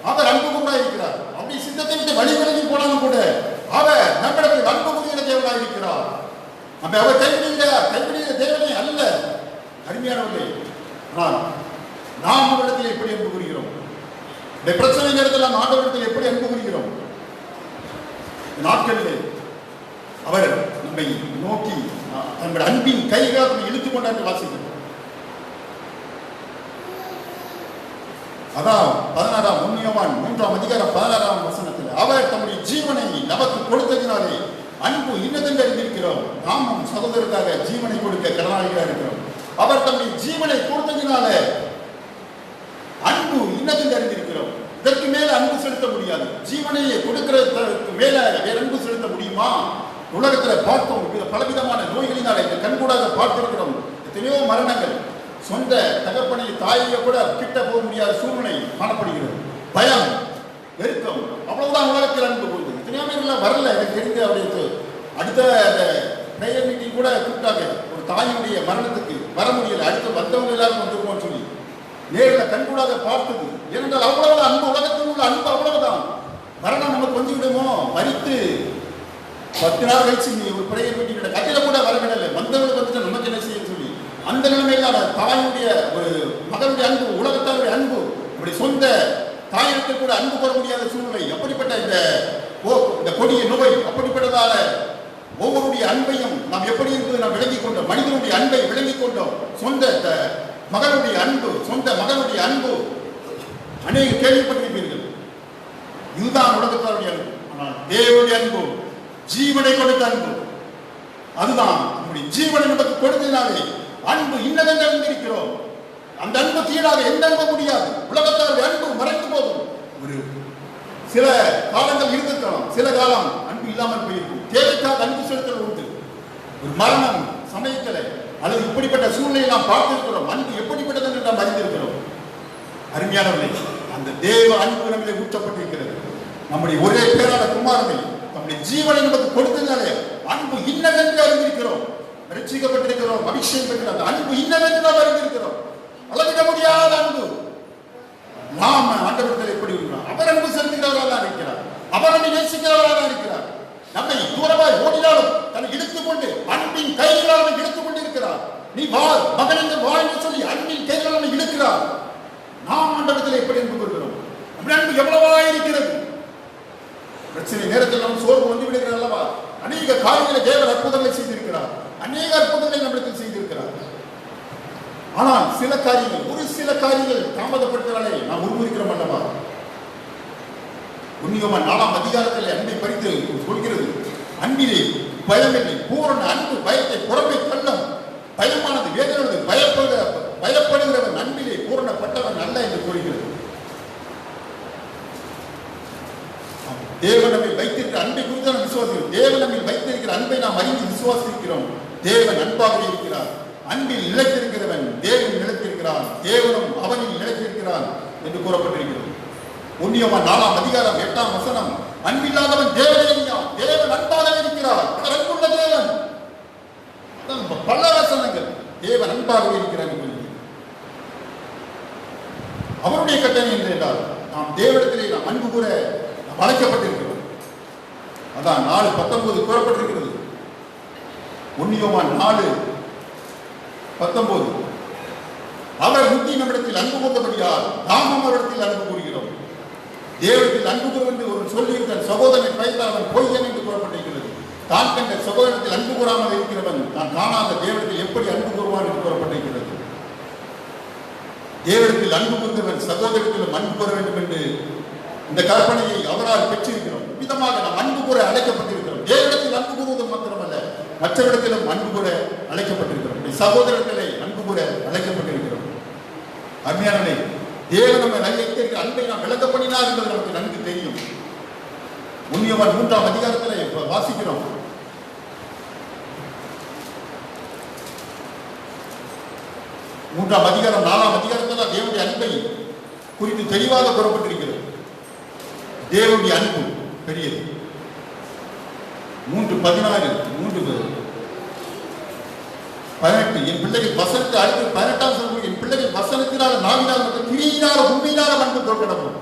B: அவர் அன்பு கூறா இருக்கிறார். அவருடைய சித்தத்தை விட்டு வழி விலகி போனாலும் கூட அவர் நம்மிடத்தில் அன்பு கூறுகிற தேவனாக இருக்கிறார். நம்ம அவர் கைவிடுகிற தேவனே அல்ல. அருமையானவர்களே, நாம் அவரிடத்தில் எப்படி அன்பு கூறுகிறோம்? இந்த பிரச்சனை நேரத்தில் நாம் ஆண்டவரிடத்தில் எப்படி அன்பு கூறுகிறோம்? நாட்களிலே அவர் நம்மை நோக்கி தங்கள் அன்பின் கைகளால் நம்மை இழுத்துக் கொண்டாண்டு வாசிக்கிறோம். அதான் 1 யோவான் 3ஆம் அதிகாரம் 16ஆம் வசனத்தில் அவர் தம்முடைய ஜீவனை நமக்கு கொடுத்ததினாலே அன்பு இன்னதென்று அறிந்திருக்கிறோம். நாமும் சகோதரருக்காக ஜீவனை கொடுக்க கடனாளிகளாக இருக்கிறோம். அவர் தம்முடைய ஜீவனை கொடுத்ததினால அன்பு இன்னதென்று அறிந்திருக்கிறோம். இதற்கு மேல அன்பு செலுத்த முடியாது. ஜீவனையை கொடுக்கிறதுக்கு மேல வேற அன்பு செலுத்த முடியுமா? உலகத்தில் பார்த்தோம், பலவிதமான நோய்களினால இந்த கண்கூடாக பார்த்திருக்கிறோம். எத்தனையோ மரணங்கள். சொந்த தகப்பனை தாயை கூட கிட்ட போக முடியாத சூழ்நிலை காணப்படுகிறது. பயம், வெறுக்கம், அவ்வளவுதான் உலகத்தில் அன்பு கொள்வது. எத்தனையோ பேர் வரல. எனக்கு தெரிந்து அவருடைய அடுத்த பிரேயர் மீட்டிங் கூட கூப்பிட்டாங்க. ஒரு தாயினுடைய மரணத்துக்கு வர முடியல. அடுத்து வந்தவங்க எல்லாரும் வந்துருக்கோம்னு சொல்லி நேரில் கண்கூடாக பார்த்தது. ஏனென்றால் அவ்வளவு அன்பு, உலகத்தில் உள்ள அன்பு அவ்வளவுதான். மரணம் நமக்கு வந்து விடுமோ, மறித்து 10 நாள் கழிச்சு நீ ஒரு பிரேயர் மீட்டிங் கட்டில கூட வரவில்லை, வந்தவங்களுக்கு வந்துட்டு நமக்கு என்ன செய்ய சொல்லி அந்த நிலைமையில தாயுடைய ஒரு மகனுடைய அன்பு, உலகத்தாருடைய அன்பு, நம்முடைய சொந்த தாயிடத்தில் கூட அன்பு பெற முடியாத சூழ்நிலை. அப்படிப்பட்ட இந்த கொடிய நோய், அப்படிப்பட்டதால ஒவ்வொருடைய அன்பையும் நாம் எப்படி இருப்பது நாம் விளங்கிக் கொண்டோம். மனிதனுடைய அன்பை விளங்கிக் கொண்டோம். சொந்த மகனுடைய அன்பு, சொந்த மகனுடைய அன்பு அநேக கேள்விப்பட்டிருப்பீர்கள். இதுதான் உலகத்தாருடைய அன்பு. ஆனால் தேவனுடைய அன்பு ஜீவனை கொடுத்த அன்பு. அதுதான் நம்முடைய ஜீவனை நமக்கு கொடுத்ததினாலே அன்பு இன்னதென்று அறிந்திருக்கிறோம். அந்த அன்பு தீராக எந்த அன்பு முடியாது. உலகத்தாருடைய அன்பு மறைந்து போகும். ஒரு சில காலங்கள் இருந்திருக்கலாம், சில காலம் அன்பு இல்லாமல் போயிருக்கும். தேவைக்காக அன்பு செலுத்தல் உண்டு. ஒரு மரணம் சமயத்தில் அல்லது இப்படிப்பட்ட சூழ்நிலையை நாம் பார்த்திருக்கிறோம். அன்பு எப்படிப்பட்டது என்று நாம் அறிந்திருக்கிறோம். அருமையானவர்களே, அந்த தேவ அன்பு நம்மிலே ஊற்றப்பட்டிருக்கிறது. நம்முடைய ஒரே பேரான குமாரனை நம்முடைய ஜீவனை நமக்கு கொடுத்ததினாலே அன்பு இன்னதென்று அறிந்திருக்கிறோம். ரட்சிக்கப்பட்டிருக்கிறோம், அபிஷேகம் பெற்ற அந்த அன்பு இன்னதென்று நாம் அறிந்திருக்கிறோம். அளவிட முடியாத அன்பு. நாம் ஆண்டவர்கள் எப்படி இருக்கிறோம்? அவர் அன்பு செலுத்துகிறவராக இருக்கிறார். அவர் நம்மை நேசிக்கிறவராக இருக்கிறார். நம்மை தூரமாய் ஓடினாலும் தன்னை இழுத்துக் கொண்டு அன்பின் கைகளால் நம்மை இழுத்துக் கொண்டு இருக்கிறார். நீ வா மகன் என்று வா என்று சொல்லி அன்பின் கைகளால் நம்மை இழுக்கிறார். நாம் ஆண்டவர்கள் எப்படி அன்பு கொள்கிறோம்? நம்முடைய அன்பு எவ்வளவா இருக்கிறது. பிரச்சனை நேரத்தில் நாம் சோர்வு வந்து விடுகிறார் அல்லவா? அநேக காரியங்களை தேவன் அற்புதங்களை செய்திருக்கிறார். அநேக அற்புதங்களை நம்மிடத்தில் செய்திருக்கிறார். ஆனால் சில காரியங்கள், ஒரு சில காரியங்கள் தாமதப்படுத்தினாலே நாம் உருவருக்கிறோம் அல்லவா? உன்னியமான 4ஆம் அதிகாரத்தில் அன்பை பறித்து சொல்கிறது. அன்பிலே பயமில்லை, பூரண அன்பு பயத்தை புறம்பே தள்ளும். பயமானது வேதனானது பயப்படுகிறவன் அன்பிலே பூரணப்பட்டவன் அல்ல என்று கூறுகிறது. தேவன் நம்மை வைத்திருக்கிற அன்பை குறித்து நாம் விசுவாசிக்கிறோம். தேவன் நம்மை வைத்திருக்கிற அன்பை நாம் அறிந்து விசுவாசிக்கிறோம். தேவன் அன்பாக இருக்கிறார். அன்பில் நிலைத்திருக்கிறவன் தேவன் நிலைத்திருக்கிறான், தேவனும் அவனில் நிலைத்திருக்கிறான் என்று கூறப்பட்டிருக்கிறது. ஒன்னியவன் 4ஆம் அதிகாரம் 8ஆம் வசனம், அன்பில்லாதவன் தேவனை அறியான், தேவன் அன்பாக இருக்கிறார், அவர் அன்புள்ள தேவன். பல வசனங்கள் தேவன் அன்பாக இருக்கிறார். அவருடைய கட்டளை என்று என்றால் நாம் தேவனிடத்திலே நாம் அன்பு கூற அழைக்கப்பட்டிருக்கிறோம். அதான் 4:19 கூறப்பட்டிருக்கிறது. ஒன்னியவன் 4:19 அவர் முத்தி நம்மிடத்தில் அன்பு கூர்ந்தபடியால் நாமும் அவரிடத்தில் அன்பு கூறுகிறோம். தேவனிடத்தில் அன்பு கூறும் என்று ஒரு சொல்லி தன் சகோதரனை பயந்தால் அவன் பொய்யன் என்று கூறப்பட்டிருக்கிறது. தான் கண்ட சகோதரத்தில் அன்பு கூறாமல் இருக்கிறவன் தான் காணாத தேவனிடத்தில் எப்படி அன்பு கூறுவான் என்று கூறப்பட்டிருக்கிறது. தேவனிடத்தில் அன்பு கூர்ந்தவன் சகோதரத்திலும் அன்பு கூற வேண்டும் என்று இந்த கற்பனையை அவரால் பெற்றிருக்கிறோம். விதமாக நாம் அன்பு கூற அழைக்கப்பட்டிருக்கிறோம். தேவனிடத்தில் அன்பு கூறுவது மாத்திரமல்ல, மற்றவரிடத்திலும் அன்பு கூற அழைக்கப்பட்டிருக்கிறோம். சகோதரத்திலே அன்பு கூற அழைக்கப்பட்டிருக்கிறோம். அருமையானவர்களே, தேவன் நம்மை வைத்திருக்கிற அன்பை நாம் விளக்க பண்ணினார் என்பது நமக்கு நன்கு தெரியும். உன்னியவன் 3ஆம் அதிகாரத்திலே வாசிக்கிறோம். 3ஆம் அதிகாரம் 4ஆம் அதிகாரத்தில் தேவனுடைய அன்பை குறித்து தெளிவாக கூறப்பட்டிருக்கிறது. தேவனுடைய அன்பு பெரியது. 3:16 3:18 என் பிள்ளைகள் வசனத்தை அடுத்து 18ஆம் வசனம், என் பிள்ளைகள் வசனத்தினால நாவினால் மற்றும் கிரியினால உண்மையினால அன்பு கொள்ளணும்.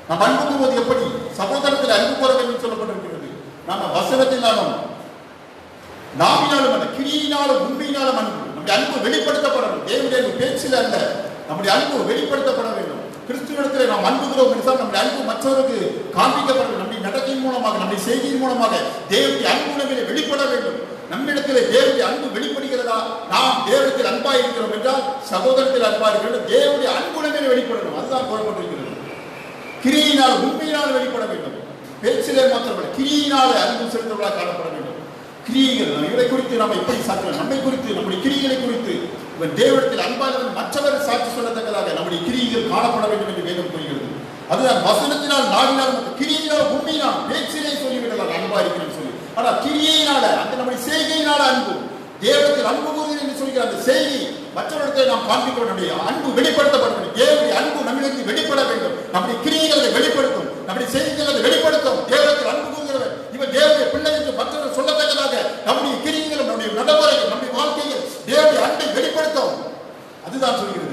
B: நாம் அன்பு கூறுவது எப்படி? சகோதரத்தில் அன்பு கூற வேண்டும் சொல்லப்பட்டிருக்கிறது. நாம வசனத்தினாலும் நாவினாலும் அல்ல, கிரியினாலும் உண்மையினாலும் அன்பு. நம்முடைய அன்பு வெளிப்படுத்தப்படணும். தேவனுடைய பேச்சில் அல்ல, நம்முடைய அன்பு வெளிப்படுத்தப்பட வேண்டும். கிறிஸ்துவிடத்தில் நாம் அன்புகிறோம் என்றால் நம்முடைய அன்பு மற்றவருக்கு காண்பிக்கப்பட வேண்டும். நம்முடைய நடத்தையின் மூலமாக, நம்முடைய செய்தியின் மூலமாக தேவனுடைய அன்பு நம்மிலே வெளிப்பட வேண்டும். நம்மிடத்திலே தேவனுடைய அன்பு வெளிப்படுகிறதா? நாம் தேவனிடத்தில் அன்பாக இருக்கிறோம் என்றால் சகோதரத்தில் அன்பாக இருக்கிறோம். தேவனுடைய அன்பு நம்மிலே வெளிப்படணும். அதுதான் கூறப்பட்டிருக்கிறது. கிரியினால் உண்மையினால் வெளிப்பட வேண்டும். பேச்சிலே மாத்திரமல்ல, கிரியினால அன்பு செலுத்தவர்களாக காணப்பட வேண்டும். கிரியைகள் இவரை குறித்து நாம் எப்படி சாட்சி, நம்மை குறித்து, நம்முடைய கிரிகளை குறித்து இவன் தேவனிடத்தில் அன்பானவன் மற்றவர் சாட்சி சொல்லத்தக்கதாக நம்முடைய கிரியைகள் காணப்பட வேண்டும் என்று வேதம் கூறுகிறது. அதுதான் வசனத்தினால் நாவினால் கிரியினால் உண்மையினால் பேச்சிலே சொல்லிவிடலாம் அன்பா இருக்கிறேன்னு சொல்லி. ஆனால் கிரியையினால அந்த நம்முடைய செய்கையினால அன்பு, தேவத்தில் அன்பு கூறுகிறேன் என்று சொல்கிற அந்த செய்தி மற்றவர்களை நாம் காண்பிக்க வேண்டும். அன்பு வெளிப்படுத்தப்பட வேண்டும். தேவனுடைய அன்பு நம்மிடத்தில் வெளிப்பட வேண்டும். நம்முடைய கிரியைகளை வெளிப்படுத்தும், நம்முடைய செய்திகளை வெளிப்படுத்தும். தேவத்தில் அன்பு கூறுகிறவர் இவன் தேவனுடைய பிள்ளை என்று மற்றவர் சொல்லத்தக்கதாக நம்முடைய கிரியைகளும், நம்முடைய நடைமுறைகள், நம்முடைய வாழ்க்கையில் தேவனுடைய அன்பை வெளிப்படுத்தும். அதுதான் சொல்கிறது.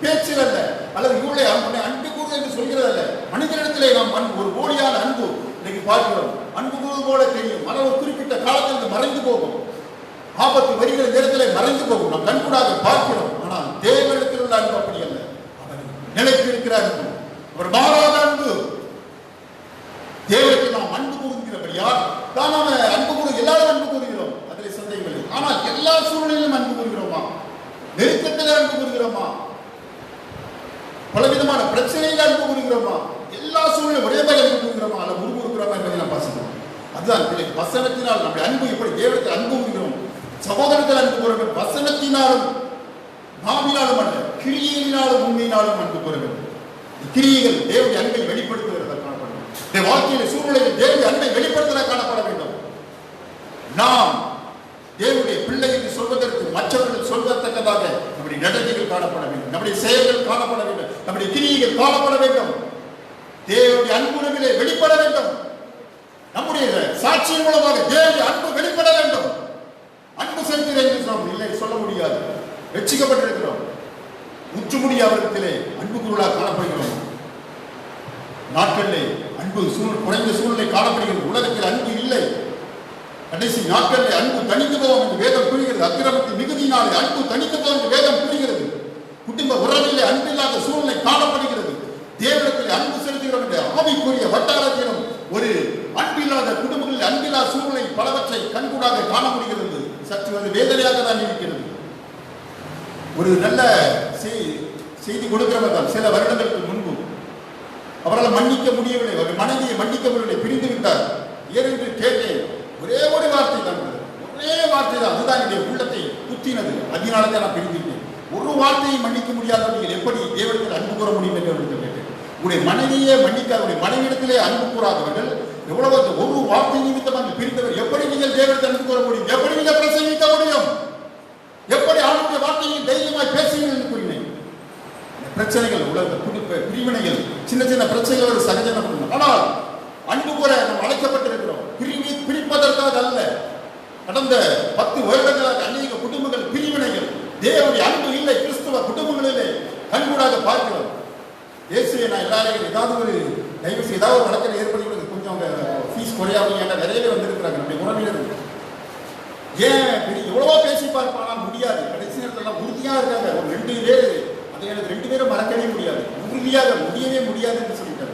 B: பேச்சில் அல்ல, அல்லது இவருடைய அன்பு கூறுவது என்று சொல்கிறது அல்ல. மனிதனிடத்திலே நாம் அன்பு, ஒரு போலியான அன்பு இன்னைக்கு பார்க்கிறோம். அன்பு கூறுவது போல தெரியும், ஆனால் ஒரு குறிப்பிட்ட காலத்தில் மறைந்து போகும். ஆபத்து வருகிற நேரத்தில் மறைந்து போகும், நாம் கண்கூடாக பார்க்கிறோம். ஆனால் தேவனிடத்தில் உள்ள அன்பு அப்படி அல்ல. அவர் நிலைத்து இருக்கிற அன்பு, அவர் மாறாத யார் தான் நாம அன்பு கூறு எல்லாரும் அன்பு கூறுகிறோம், அதில் சந்தேகங்கள். ஆனால் எல்லா சூழ்நிலையிலும் அன்பு கூறுகிறோமா? நெருக்கத்தில் அன்பு கூறுகிறோமா? பலவிதமான பிரச்சனைகள் அன்பு கூறுகிறோமா? எல்லா சூழ்நிலையும் ஒரே மாதிரி அன்பு கூறுகிறோமா? அல்ல முறுமுறுக்கிறோமா என்பதை நாம் வாசிக்கிறோம். அதுதான் வசனத்தினால் நம்முடைய அன்பு எப்படி தேவத்தில் அன்பு கூறுகிறோம், சகோதரத்தில் அன்பு கூறுகிறோம். வசனத்தினாலும் நாவினாலும் அல்ல, கிரியையினாலும் உண்மையினாலும் அன்பு கூறுகிறோம். கிரியைகள் தேவனுடைய அன்பை வெளிப்படுத்துகிறதா காணப்பட வேண்டும். வாழ்க்கையில சூழ்நிலையில் தேவனுடைய அன்பை வெளிப்படுத்த காணப்பட வேண்டும். நாம் தேவனுடைய பிள்ளை என்று சொல்வதற்கு மற்றவர்கள் சொல்வதற்கதாக நம்முடைய நடத்தைகள் காணப்பட வேண்டும், நம்முடைய செயல்கள் காணப்பட வேண்டும், நம்முடைய கிரியைகள் காணப்பட வேண்டும். தேவனுடைய அன்புறவிலே வெளிப்பட வேண்டும். நம்முடைய சாட்சியின் மூலமாக தேவனுடைய அன்பு வெளிப்பட வேண்டும். அன்பு செலுத்துகிறேன் என்று இல்லை சொல்ல முடியாது. ரட்சிக்கப்பட்டிருக்கிறோம், முற்றுமுடிய அவரிடத்திலே அன்பு குருளாக காணப்படுகிறோம். நாட்களிலே அன்பு குறைந்த சூழ்நிலை காணப்படுகிறது. உலகத்தில் அன்பு இல்லை. கடைசி நாட்களில் அன்பு தனித்து போவோம் என்று வேதம் கூறுகிறது. அக்கிரமத்தின் மிகுதியினாலே அன்பு தனித்து போவோம் என்று வேதம் கூறுகிறது. குடும்ப உறவிலே அன்பில்லாத சூழ்நிலை காணப்படுகிறது. தேவனிடத்தில் அன்பு செலுத்துகிறோம் என்ற ஆவிக்குரிய வட்டாரத்திலும் ஒரு அன்பில்லாத குடும்பங்களில் அன்பில்லாத சூழ்நிலை பலவற்றை கண்கூடாக காண முடிகிறது. சற்று அது வேதனையாக தான் இருக்கிறது. ஒரு நல்ல செய்தி கொடுக்கிறவர் தான். சில வருடங்களுக்கு முன்பு அவரால் மன்னிக்க முடியவில்லை, அவர் மனைவியை மன்னிக்க முடியவில்லை, பிரிந்து விட்டார். ஏனென்று கேட்டேன். ஒரே ஒரு வார்த்தை தான், ஒரே வார்த்தை தான். அதுதான் என்னுடைய உள்ளத்தை குத்தினது. அதனால தான் நான் பிரிந்துவிட்டேன். ஒரு வார்த்தையை மன்னிக்க முடியாத நீங்கள் எப்படி தேவனிடத்தில் அன்பு கூற முடியும் என்று அவர்கள் கேட்டேன். உங்களுடைய மனைவியே மன்னிக்காத, மனைவிடத்திலே அன்பு கூறாதவர்கள் எவ்வளவு ஒரு வார்த்தை நிமித்தமாக பிரிந்தவர் எப்படி நீங்கள் தேவனிடத்தில் அன்பு கூற முடியும்? எப்படி நீங்கள் பிரசங்கிக்க முடியும்? எப்படி ஆளுடைய வார்த்தையை தைரியமாய் பேசுங்கள் என்று கூறினேன். பிரச்சனைகள், உலக பிரிவினைகள், சின்ன சின்ன பிரச்சனைகள் சகஜம். ஆனால் அன்பு கூற நாம் அழைக்கப்பட்டிருக்கிறோம். பிரிப்பதற்காக அல்ல. கடந்த 10 வருடங்களாக அநேக குடும்பங்கள் பிரிவினைகள். தேவனுடைய அன்பு இல்லை கிறிஸ்துவ குடும்பங்களிலே கண்கூடாக பார்க்கிறோம். இயேசுவை நான் எல்லாரையும் ஏதாவது ஒரு தயவு செய்து ஏதாவது ஒரு வழக்கில் ஏற்படுகிறது, கொஞ்சம் அவங்க ஃபீஸ் குறையாமல் ஏன்னா நிறைய பேர் வந்திருக்கிறாங்க நம்முடைய உறவினர்கள். ஏன் எவ்வளவோ பேசி பார்ப்பானா முடியாது. கடைசி நேரத்தில் உறுதியாக இருக்காங்க. ஒரு 2 பேர் அதை எனக்கு 2 பேரும் மறக்கவே முடியாது, உறுதியாக முடியவே முடியாது என்று சொல்லிட்டாரு.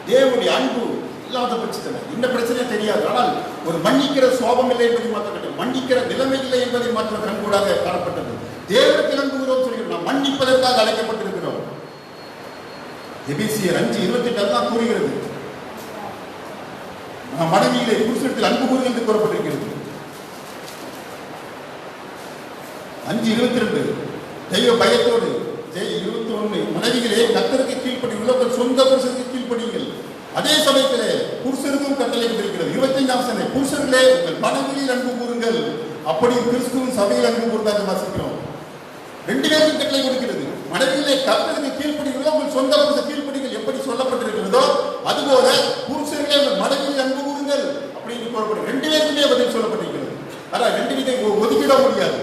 B: தேவனுடைய அன்பு இல்லாத பட்சத்தில் என்ன பிரச்சனையும் தெரியாது. ஆனால் ஒரு மன்னிக்கிற சுவாபம் இல்லை என்பதை மாற்றப்பட்டது, மன்னிக்கிற நிலைமை இல்லை என்பதை மாற்ற கண்கூடாக காணப்பட்டது. தேவனுக்கு நம்புகிறோம் சொல்கிறோம், நாம் மன்னிப்பதற்காக அழைக்கப்பட்டிருக்கிறோம். எபேசியர் 5:28 தான் கூறுகிறது. மனைவியிலே புருஷனிடத்தில் அன்பு கூறுங்கள் என்று கூறப்பட்டிருக்கிறது. 5:22 தெய்வ பயத்தோடு. 21 மனைவிகளே கர்த்தருக்கு கீழ்ப்படியுங்கள், சொந்த புருஷனுக்கு கீழ்ப்படியுங்கள். அதே சமயத்திலே புருஷருக்கும் கட்டளை இருக்கிறது. 25 புருஷர்களே உங்கள் மனைவியில் அன்பு கூறுங்கள், அப்படி கிறிஸ்துவின் சபையில் அன்பு கூர்ந்தாங்க வாசிக்கிறோம். 2 பேருக்கும் கட்டளை கொடுக்கிறது. மனைவியிலே கர்த்தருக்கு கீழ்ப்படிகளோ உங்கள் சொந்த புருஷ கீழ்ப்படிகள் எப்படி சொல்லப்பட்டிருக்கிறதோ அதுபோல புருஷர்களே உங்கள் மனைவியில் அன்பு கூறுங்கள் அப்படின்னு கூறப்படும். 2 பேருக்குமே பதில் சொல்லப்பட்டிருக்கிறது. ஆனால் 2 இதை ஒதுக்கிட முடியாது.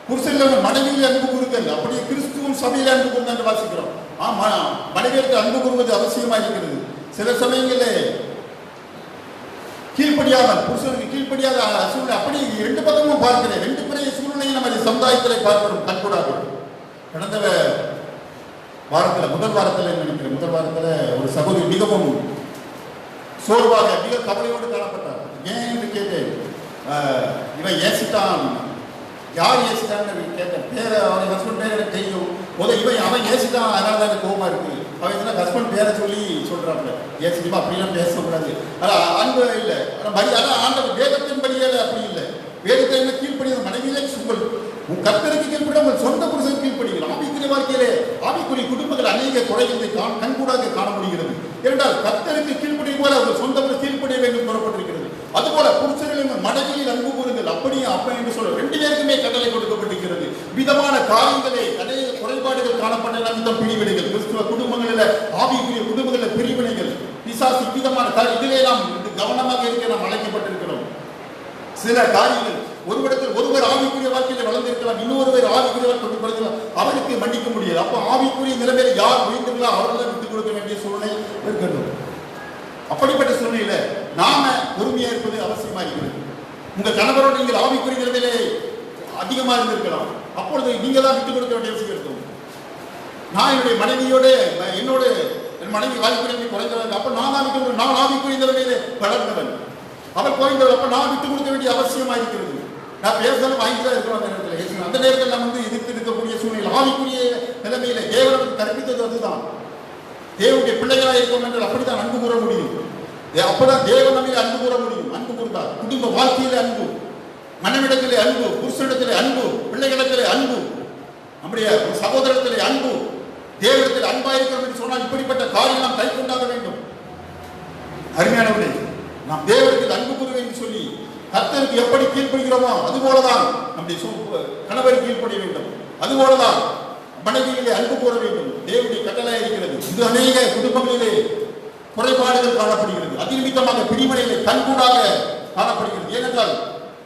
B: புருஷர்கள் மனைவியில் அன்பு கூறுங்கள், அப்படியே கிறிஸ்துவின் சபையில் அன்பு கூர்ந்தாங்க வாசிக்கிறோம். ஆமா, மனைவியருக்கு அன்பு கூறுவது அவசியமா இருக்கிறது. சில சமயங்களில் கீழ்ப்படியாமல் புருஷனுக்கு கீழ்ப்படியாத சூழ்நிலை அப்படி 2 பக்கமும் பார்க்கிறேன். 2 பெரிய சூழ்நிலையை நம்ம சமுதாயத்தில் பார்க்கிறோம் கண்கூடாக. கடந்த வாரத்தில் முதல் வாரத்தில் நினைக்கிறேன், முதல் வாரத்தில் ஒரு சகோதரி மிகவும் சோர்வாக மிக கவலையோடு காணப்பட்டார். ஏன் என்று கேட்டேன். இவன் ஏசிட்டான். யார் ஏசிட்டான்னு கேட்டேன். பேரை அவன் ஹஸ்பண்ட் பேர் எனக்கு தெரியும். இவன் அவன் ஏசிட்டான், அதனால தான் எனக்கு கோபமா இருக்கு. அவன் ஹஸ்பண்ட் பேரை சொல்லி சொல்றாங்க. ஏசிட்டுமா அப்படிலாம் பேசக்கூடாது. ஆனால் அன்பு இல்லை, மரியாதை ஆண்டவர் வேதத்தின் படியால அப்படி இல்லை. வேதத்தை கீழ்ப்படிய மனைவியிலே உன் கர்த்தருக்கு கீழ்ப்படி உங்கள் சொந்த புருஷனுக்கு கீழ்ப்படிகள். ஆவிக்குரிய வாழ்க்கையிலே ஆவிக்குரிய குடும்பங்கள் அநேக குறைகளை கண்கூடாக காண முடிகிறது. இரண்டால் கர்த்தருக்கு கீழ்ப்படி போல உங்கள் சொந்த புருஷன் கீழ்ப்படிய வேண்டும் கூறப்பட்டிருக்கிறது. அதுபோல புருஷர்கள் மனைவியில் அன்பு கூறுங்கள், அப்படியே அப்ப என்று சொல்ல 2 பேருக்குமே கட்டளை கொடுக்கப்பட்டிருக்கிறது. விதமான காரியங்களே அநேக குறைபாடுகள் காணப்பட்ட நிமித்தம் பிரிவினைகள், கிறிஸ்துவ குடும்பங்களில் ஆவிக்குரிய குடும்பங்களில் பிரிவினைகள், பிசாசு விதமான இதிலே நாம் கவனமாக இருக்க நாம் அழைக்கப்பட்டிருக்கிறோம். சில காரியங்கள் ஒருவரிடத்தில் ஒருவர் ஆவிக்குரிய வாழ்க்கையில வளர்ந்திருக்கலாம், இன்னொருவர் ஆவிக்குரிய வாழ்க்கை அவருக்கு மன்னிக்க முடியாது. அப்போ ஆவிக்குரிய நிலைமையில யார் உயர்ந்திருக்கலாம் அவர்களை விட்டுக் கொடுக்க வேண்டிய சூழ்நிலை இருக்கிறது. அப்படிப்பட்ட சூழ்நிலையில நாம பொறுமையா இருப்பது அவசியமா இருக்கிறது. உங்க கணவரோடு நீங்கள் ஆவிக்குரிய நிலைமையிலே அதிகமா இருந்திருக்கலாம், அப்பொழுது நீங்க தான் விட்டுக் கொடுக்க வேண்டிய அவசியம் இருக்கும். நான் என்னுடைய மனைவியோடு என்னோட என் மனைவி வாழ்க்கை குறைந்தவன், அப்ப நான் ஆவிக்குரிய நிலைமையிலே வளர்ந்தவன். அவர் போய்கிறது. அப்ப நான் விட்டு கொடுக்க வேண்டிய அவசியமா இருக்கிறது. நான் பேசலாம் வாங்கிதான் இருக்கிறோம். அந்த நேரத்தில் நம்ம எதிர்த்து இருக்கக்கூடிய சூழ்நிலை ஆவிக்குரிய நிலைமையில தேவன் கற்பித்தது அதுதான். தேவனுடைய பிள்ளைகளாக இருக்கும் என்று அப்படித்தான் அன்பு கூற முடியும். அப்பதான் தேவன் நம்மில் அன்பு கூற முடியும். அன்பு கூர்ந்தார். குடும்ப வாழ்க்கையிலே அன்பு, மனைவிடத்திலே அன்பு, புருஷனிடத்திலே அன்பு, பிள்ளைகளிடத்திலே அன்பு, நம்முடைய சகோதரத்திலே அன்பு, தேவனிடத்தில் அன்பாயிருக்கிறோம் என்று சொன்னால் இப்படிப்பட்ட காரியம் நாம் கை கொண்டாக வேண்டும். அருமையானவர்களே, நாம் தேவனிடத்தில் அன்பு கூறுவேன் என்று சொல்லி கர்த்தருக்கு எப்படி கீழ்ப்படுகிறோமோ அதுபோலதான் நம்முடைய கணவர் கீழ்ப்படிய வேண்டும். அதுபோலதான் மனைவியிலே அன்பு கூற வேண்டும். தேவனுடைய கட்டளையாக இருக்கிறது. இது அநேக குடும்பங்களிலே குறைபாடுகள் காணப்படுகிறது. அதிநிமித்தமாக பிரிவினையிலே கண்கூடாக காணப்படுகிறது. ஏனென்றால்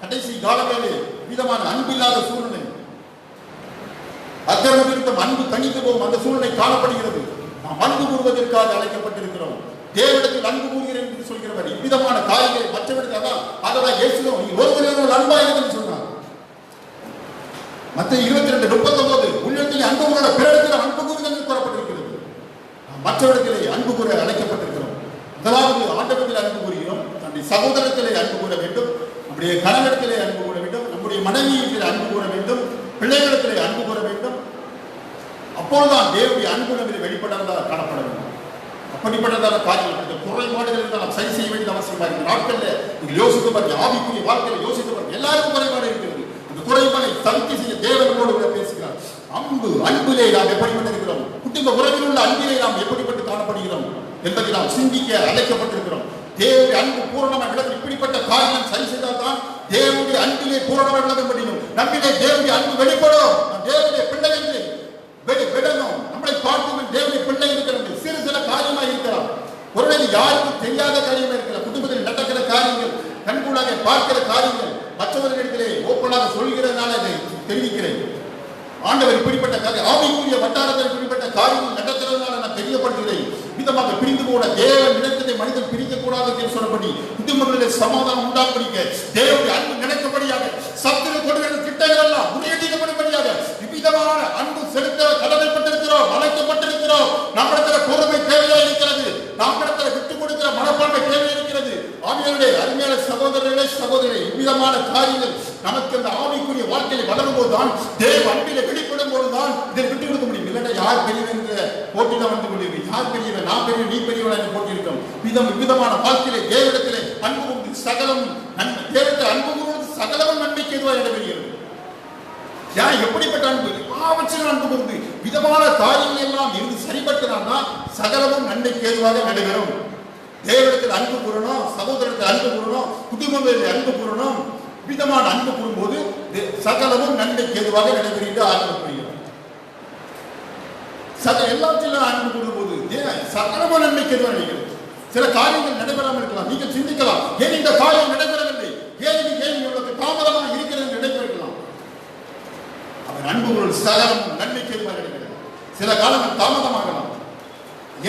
B: கடைசி காலங்களிலே விதமான அன்பில்லாத சூழ்நிலை, அக்கிரம நிமித்தம் அன்பு தனித்து போகும் அந்த சூழ்நிலை காணப்படுகிறது. நாம் அன்பு கூறுவதற்காக அழைக்கப்பட்டிருக்கிறோம். தேவனிடத்தில் அன்பு கூறுகிறேன் என்று சொல்கிறவர் இவ்விதமான காரியங்களை மற்றவர்களுக்கு அதான் இயேசுவும் ஒருவரில் அன்பாயிருக்கும் சொன்னார். மத்திய 22:39 உள்ளத்தில் அன்பு கூற பிறரிடத்தில் அன்பு கூறுங்கள் என்று கூறப்பட்டிருக்கிறது. மற்றவர்களிடத்திலே அன்பு கூற அழைக்கப்பட்டிருக்கிறோம். முதலாவது ஆண்டவரிடத்தில் அன்பு கூறுகிறோம். நம்முடைய சகோதரத்திலே அன்பு கூற வேண்டும். நம்முடைய கணவரிடத்திலே அன்பு கூற வேண்டும். நம்முடைய மனைவியிடத்திலே அன்பு கூற வேண்டும். பிள்ளைகளிடத்திலே அன்பு கூற வேண்டும். அப்போதுதான் தேவனுடைய அன்பு நம்மில் வெளிப்படதாக காணப்பட வேண்டும். அப்படிப்பட்டதான காரியங்கள் குறைபாடுகள் நாம் சரி செய்ய வேண்டிய அவசியமாக இருக்கிற நாட்களில் நீங்கள் யோசித்து பாருங்க. ஆவிக்குரிய வாழ்க்கையில் யோசித்து பாருங்க. எல்லாருக்கும் குறைபாடு இருக்கிறது. அந்த குறைபாடை தவிர்த்து செய்ய தேவனோடு கூட பேசுகிறார். அன்பிலே நாம் எப்படிப்பட்டிருக்கிறோம், குடும்ப உறவில் உள்ள அன்பிலே நாம் எப்படிப்பட்டு காணப்படுகிறோம் என்பதை நாம் சிந்திக்க அழைக்கப்பட்டிருக்கிறோம். தேவனுடைய அன்பு பூரணமாக விளக்கும். இப்படிப்பட்ட காரியம் சரி செய்தால் தான் தேவனுடைய அன்பிலே பூரணமாக விளக்க முடியும். நம்மிலே தேவனுடைய அன்பு வெளிப்படும். தேவனுடைய பிள்ளை என்று விடணும். நம்மளை பார்க்கும் தேவனுடைய பிள்ளை இருக்கிறது. சில காரியமாக இருக்கலாம். ஒருவேளை யாருக்கும் தெரியாத காரியமாக இருக்கலாம். குடும்பத்தில் நடக்கிற காரியங்கள், கண்கூடாக பார்க்கிற காரியங்கள் மற்றவர்களிடத்திலே ஓப்பனாக சொல்கிறதுனால அதை தெரிவிக்கிறேன். ஆண்டவர் இப்படிப்பட்ட காரியம் ஆவிக்குரிய வட்டாரத்தில் இப்படிப்பட்ட காரியங்கள் நடக்கிறதுனால நான் தெரியப்படுகிறேன். விதமாக பிரிந்து போன தேவன் நினைத்ததை மனிதன் பிரிக்க கூடாது என்று சொல்லப்படி குடும்பங்களில் சமாதானம் உண்டாக்குறீங்க. தேவனுடைய அன்பு நினைத்தபடியாக சத்துரு கொடுக்கிற திட்டங்கள் எல்லாம் முறியடிக்கப்படும்படியாக விதமான அன்பு செலுத்த கடமைப்பட்டிருக்கிறோம், அழைக்கப்பட்டிருக்கிறோம். நம்மிடத்துல பொறுமை தேவையாக இருக்கிறது. நம்மிடத்துல விட்டுக் கொடுக்கிற மனப்பான்மை தேவையாக இருக்கிறது. ஆவியருடைய அருமையான சகோதரர்களே சகோதரி, இவ்விதமான காரியங்கள் நமக்கு அந்த ஆவிக்குரிய வாழ்க்கையில் வளரும் போதுதான், தேவ அன்பிலே வெளிப்படும் போதுதான் இதை விட்டுக் கொடுக்க முடியும். இல்லைன்னா யார் பெரியவன் என்ற போட்டியில வந்து கொண்டிருக்கிறோம். யார் பெரியவன், நான் பெரிய, நீ பெரியவன் என்று போட்டியிருக்கிறோம். விதமான வாழ்க்கையிலே தேவனிடத்திலே அன்பு கூர்ந்து சகலம் தேவத்தில் அன்பு கூர்ந்து சகலமும் நன்மைக்கு எதுவாக நடைபெறுகிறது. ஏன் எப்படிப்பட்ட அன்பு? எல்லாவற்றிலும் அன்பு கூர்ந்து விதமான காரியங்கள் எல்லாம் இருந்து சரிபட்டனா சகலமும் நன்மைக்கு ஏதுவாக நடைபெறும். தேவனிடத்தில் அன்பு கூறணும், சகோதரத்தில் அன்பு கூறணும், குடும்பங்களில் அன்பு கூறணும். விதமான அன்பு கூறும்போது சகலமும் நன்மைக்கு ஏதுவாக நடைபெறுகிறது. ஆரம்பிக்கிறோம் எல்லாத்திலும் அன்பு கூறும்போது சகலமும் நன்மைக்கு எதுவாக நடைபெறுகிறது. சில காரியங்கள் நடைபெறாமல் இருக்கலாம். நீங்கள் சிந்திக்கலாம், ஏன் இந்த காரியம் நடைபெறவில்லை, ஏன் உங்களுக்கு தாமதமாக இருக்கிறது நடைபெறலாம். அவன் அன்புகள் சகலம் நன்மைக்கு எதுவாக நடைபெறுகிறது. சில காலங்கள் தாமதமாகலாம்.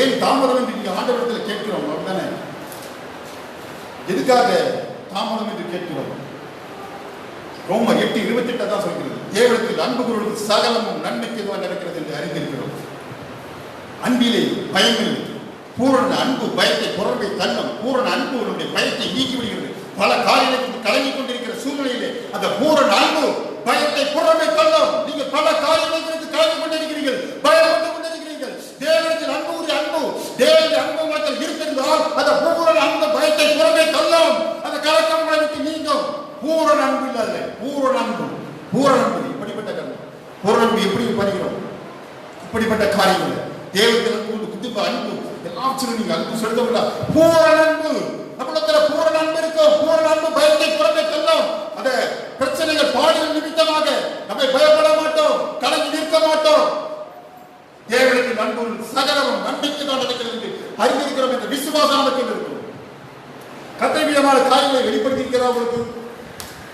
B: ஏன் தாமதம் என்று நீங்க ஆண்டவரிடத்தில் கேட்கிறோம். அப்படித்தானே? எதுக்காக தாமதம் என்று கேட்கிறோம்? ரோமர் 8:28 தான் சொல்கிறது. தேவனிடத்தில் அன்பு கூறுவது சகலமும் நன்மைக்கு எதுவாக நடக்கிறது என்று அறிந்திருக்கிறோம். அன்பிலே பயங்கள் பூரண அன்பு பயத்தை புறம்பை தள்ளும். பூரண அன்பு உங்களுடைய பயத்தை நீக்கி விடுகிறது. பல காரியங்களுக்கு கலங்கிக் கொண்டிருக்கிற சூழ்நிலையிலே அந்த பூரண அன்பு பயத்தை புறம்பை தள்ளும். நீங்கள் பல காரியங்களுக்கு கலந்து கொண்டிருக்கிறீர்கள், பயப்பட்டு கொண்டிருக்கிறீர்கள். தேவனிடத்தில் அன்பு கூறிய அன்பு, தேவனுடைய அன்பு உங்களுக்கு இருந்திருந்தால் அந்த பூரண அன்பு பயத்தை புறம்பை தள்ளும். அந்த கலக்கம் விட்டு நீங்கும். பூரண அன்பு இல்லாத பூரண அன்பு, பூரண அன்பு இப்படிப்பட்ட கருத்து. பூரண அன்பு எப்படி பண்ணுகிறோம்? இப்படிப்பட்ட காரியங்கள் தேவத்தில் அன்பு, குடும்ப அன்பு எல்லாவற்றிலும் நீங்க அன்பு செலுத்தவில்லை. பூரண அன்பு நம்மளத்துல பூரண அன்பு இருக்கும். பூரண அன்பு பயத்தை புறம்பை தள்ளும். அந்த பிரச்சனைகள் பாடுகள் நிமித்தமாக நம்மை பயப்பட மாட்டோம், கலங்கி நிற்க மாட்டோம். தேவனுக்கு அன்பு சகலமும் நன்மைக்கு தான் நடக்கிறது என்று அறிந்திருக்கிறோம் என்ற விசுவாசம் நமக்கு இருக்கும். கத்தவிதமான காரியங்களை வெளிப்படுத்தியிருக்கிறவர்களுக்கு